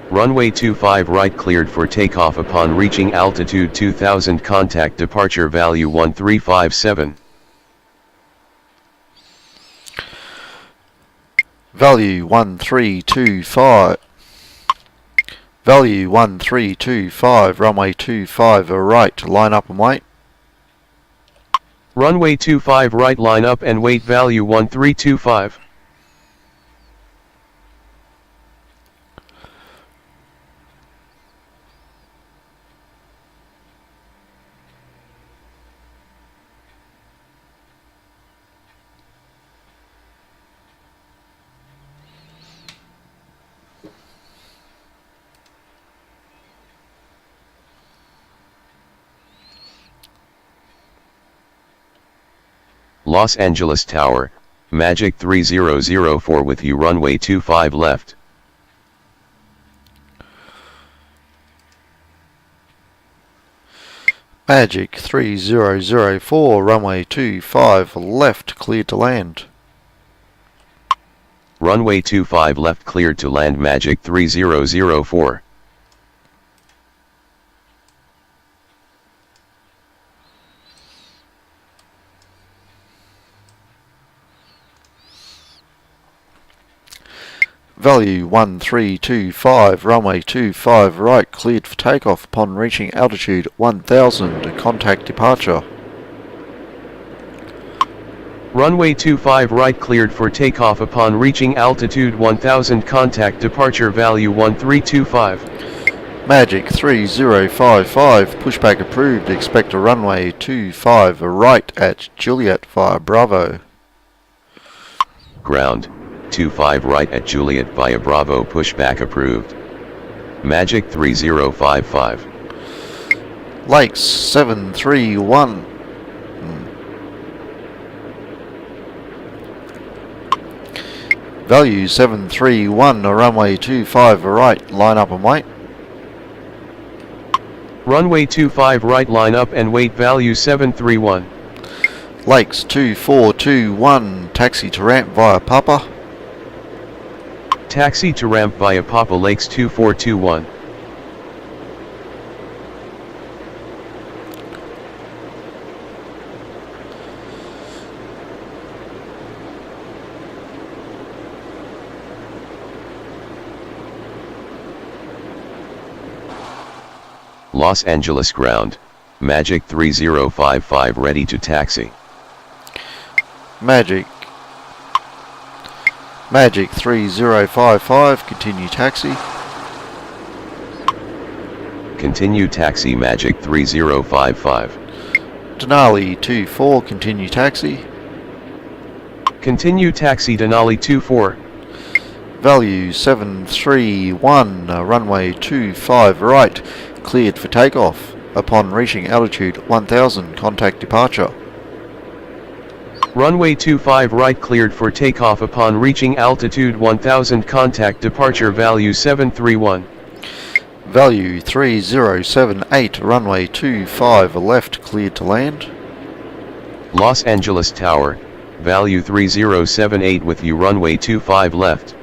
Runway 25 right cleared for takeoff upon reaching altitude 2000. Contact departure value 1357. Value 1325. Value 1325, runway 25 right, line up and wait. Runway 25 right, line up and wait. Value 1325. Los Angeles Tower, Magic 3004 with you runway 25 left. Magic 3004, runway 25 left, cleared to land. Runway 25 left cleared to land Magic 3004. Value 1325, runway 25 right, cleared for takeoff upon reaching altitude 1000, contact departure. Runway 25 right cleared for takeoff upon reaching altitude 1000, contact departure value 1325. Magic 3055, pushback approved, expect a runway 25 right at Juliet via Bravo. Ground, 25 right at Juliet via Bravo, pushback approved. Magic 3055. Lakes 731. Value 731, runway 25 right, line up and wait. Runway 25 right, line up and wait, value 731. Lakes 2421, taxi to ramp via Papa. Taxi to ramp via Papa Lakes 2421. Los Angeles ground, Magic 3055 ready to taxi. Magic 3055, continue taxi. Continue taxi Magic 3055. Denali 24, continue taxi. Continue taxi Denali 24. Value 731, runway 25 right, cleared for takeoff. Upon reaching altitude 1000, contact departure. Runway 25 right cleared for takeoff upon reaching altitude 1000, contact departure value 731. Value 3078, runway 25 left, cleared to land. Los Angeles Tower, value 3078 with you runway 25 left.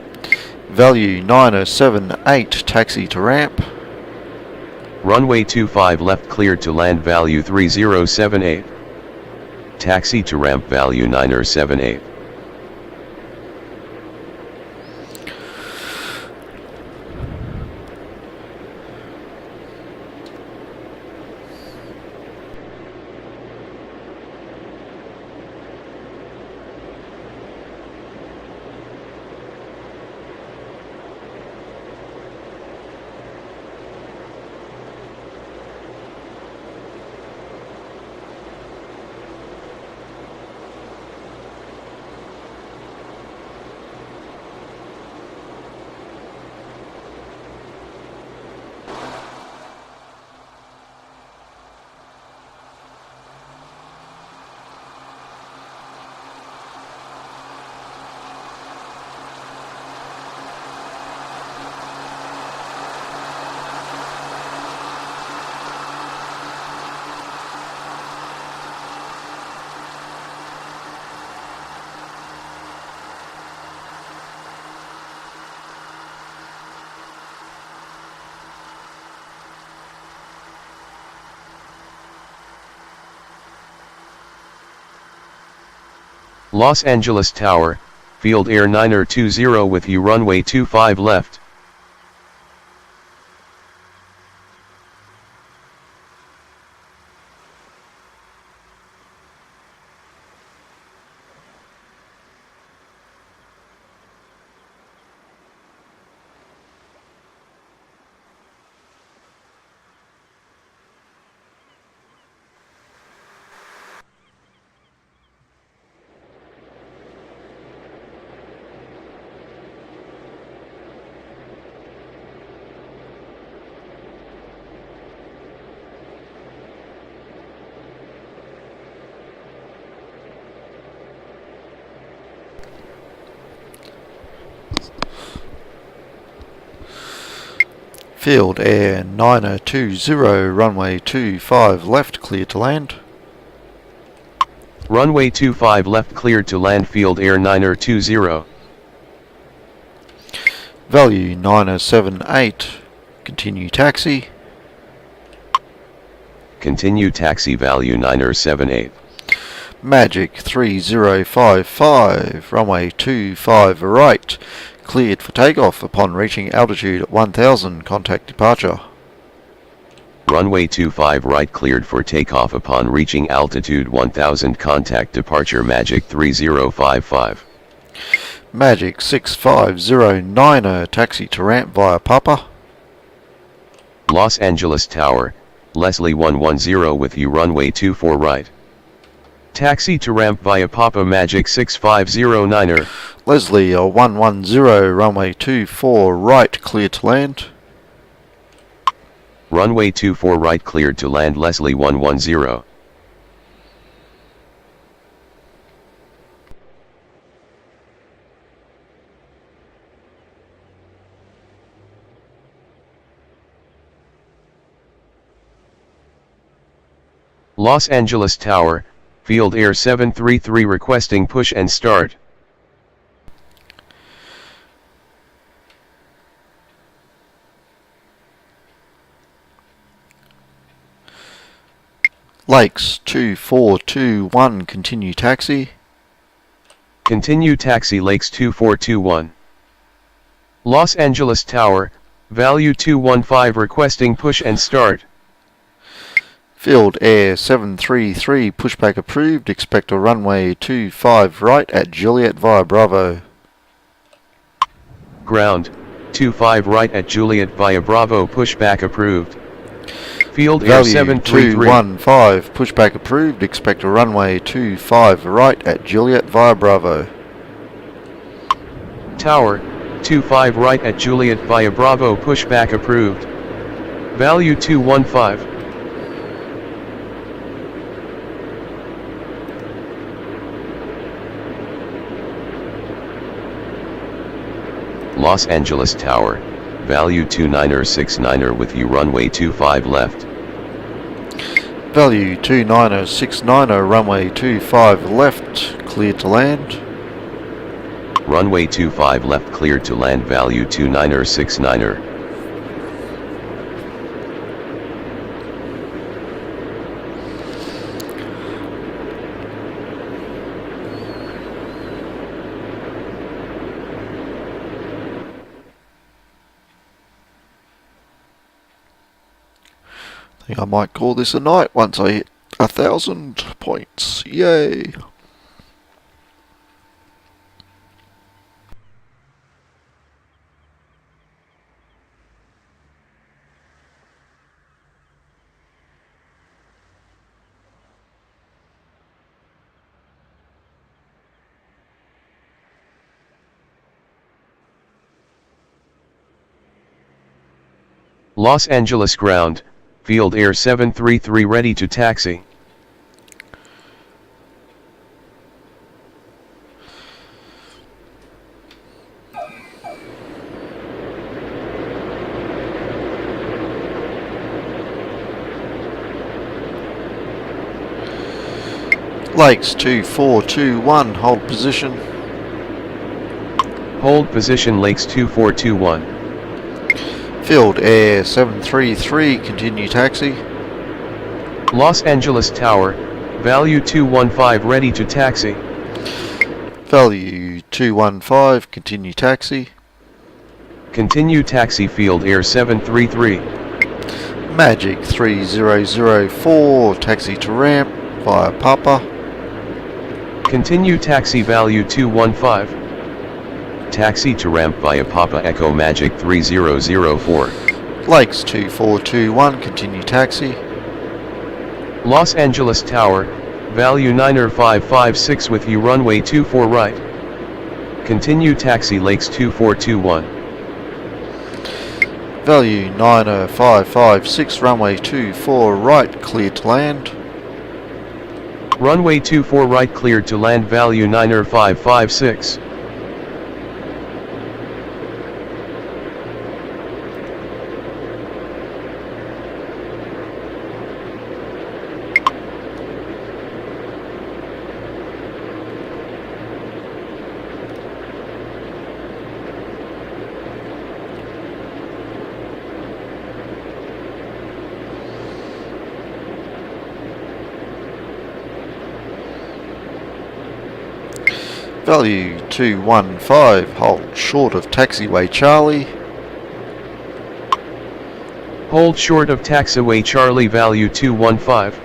Value 9078, taxi to ramp. Runway 25 left cleared to land, value 3078. Taxi to ramp, value 9078. Los Angeles Tower, Field Air 920 with you runway 25 left. Field Air 9020, runway 25 left, cleared to land. Runway 25 left cleared to land. Field Air 9020. Value 9078, continue taxi. Continue taxi. Value 9078. Magic 3055, runway 25 right, cleared for takeoff upon reaching altitude at 1000, contact departure. Runway 25 right cleared for takeoff upon reaching altitude 1000, contact departure. Magic 3055. Magic 6509, taxi to ramp via Papa. Los Angeles Tower, Leslie 110 with you. Runway 24 right. Taxi to ramp via Papa. Magic 6509er. Leslie 110, runway 24 right, clear to land. Runway 24 right cleared to land. Leslie 110. Los Angeles Tower, Field Air 733 requesting push and start. Lakes 2421, continue taxi. Continue taxi. Lakes 2421. Los Angeles Tower, value 215 requesting push and start. Field Air 733, pushback approved, expect a runway 25 right at Juliet via Bravo. Ground, 25 right at Juliet via Bravo, pushback approved. Field Air Value 733. 215, pushback approved, expect a runway 25 right at Juliet via Bravo. Tower, 25 right at Juliet via Bravo, pushback approved. Value 215. Los Angeles Tower, value 2969er with you. Runway 25 left. Value 2969, runway 25 left, clear to land. Runway 25 left cleared to land. Value 2969er. I think I might call this a night once I hit 1,000 points. Yay! Los Angeles ground, Field Air 733 ready to taxi. Lakes 2421, hold position. Hold position. Lakes 2421. Field Air 733, continue taxi. Los Angeles Tower, value 215 ready to taxi. Value 215, continue taxi. Continue taxi. Field Air 733. Magic 3004, taxi to ramp via Papa. Continue taxi. Value 215. Taxi to ramp via Papa Echo. Magic 3004. Lakes 2421, continue taxi. Los Angeles Tower, value 9556 with you. Runway 24 right. Continue taxi. Lakes 2421. Value 90556, runway 24 right, clear to land. Runway 24 right cleared to land. Value 90556. Value 215, hold short of taxiway Charlie. Hold short of taxiway Charlie, value 215.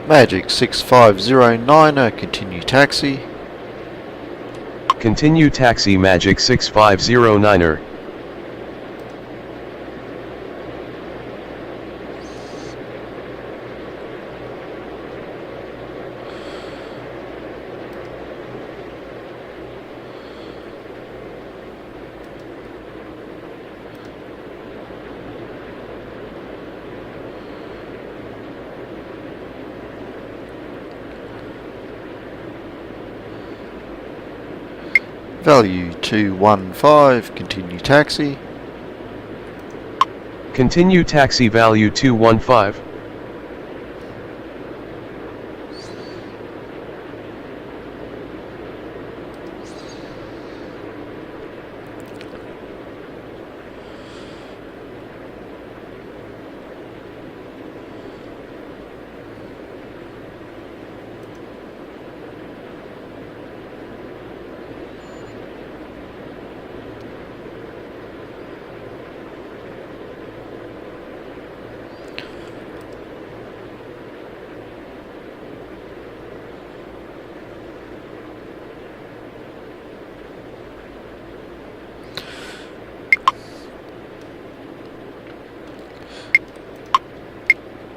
Magic 6509er, continue taxi. Continue taxi Magic 6509er. Value 215, continue taxi. Continue taxi, value 215.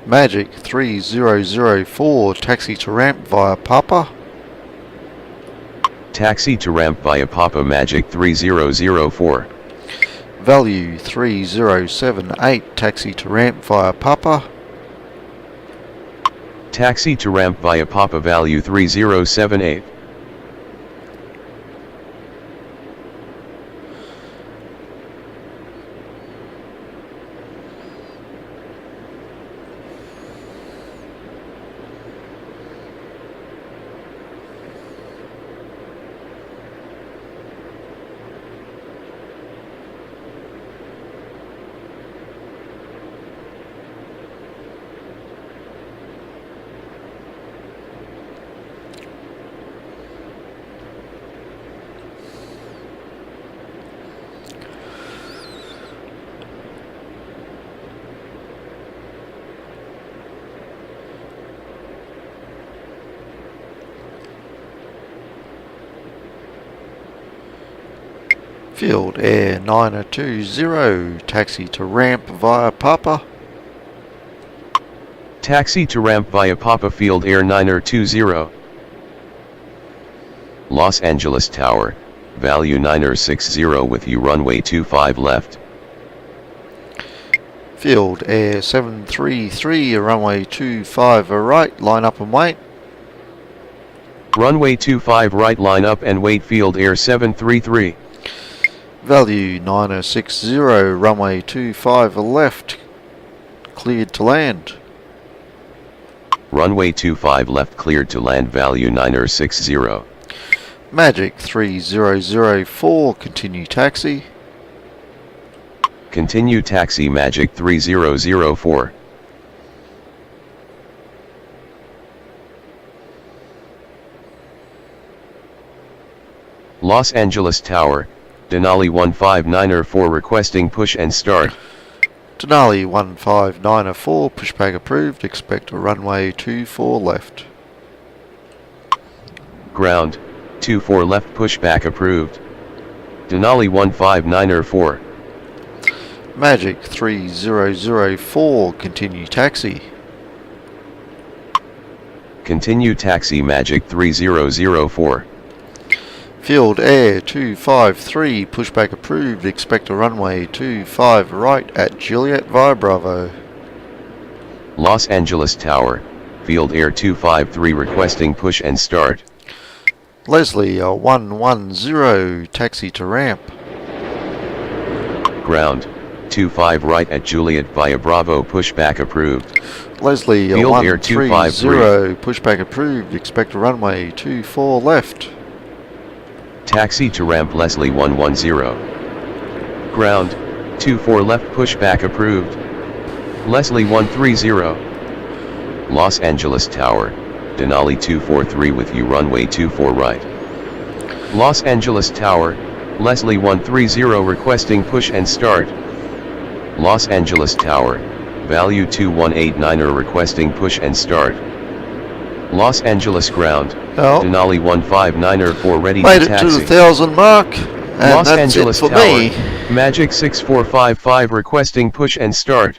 Magic 3004, taxi to ramp via Papa. Taxi to ramp via Papa Magic 3004. Value 3078, taxi to ramp via Papa. Taxi to ramp via Papa, value 3078. Field Air 920, taxi to ramp via Papa. Taxi to ramp via Papa, Field Air 920. Los Angeles Tower, value 960 with you, runway 25 left. Field Air 733, runway 25 right, line up and wait. Runway 25 right, line up and wait, Field Air 733. Value 9060, runway 25 left, cleared to land. Runway 25 left, cleared to land, value 9060. Magic 3004, continue taxi. Continue taxi Magic 3004. Los Angeles Tower, Denali 159er4 requesting push and start. Denali 159er4, pushback approved, expect a runway 24 left. Ground, 24 left, pushback approved. Denali 159er4. Magic 3004, continue taxi. Continue taxi Magic 3004. Field Air 253, pushback approved, expect a runway 25 right at Juliet via Bravo. Los Angeles Tower, Field Air 253 requesting push and start. Leslie 110, taxi to ramp. Ground, 25 right at Juliet via Bravo, pushback approved. Leslie Field Air 130, 253. pushback approved, expect a runway 24 left. Taxi to ramp Leslie 110. Ground, 24 left, pushback approved. Leslie 130. Los Angeles Tower, Denali 243 with you, runway 24 right. Los Angeles Tower, Leslie 130 requesting push and start. Los Angeles Tower, value 2189er requesting push and start. Los Angeles Ground, Oh. Denali 159er for ready Made to it taxi. to the 1,000 mark, and Los that's Angeles it for Tower, me. Magic 6455 requesting push and start.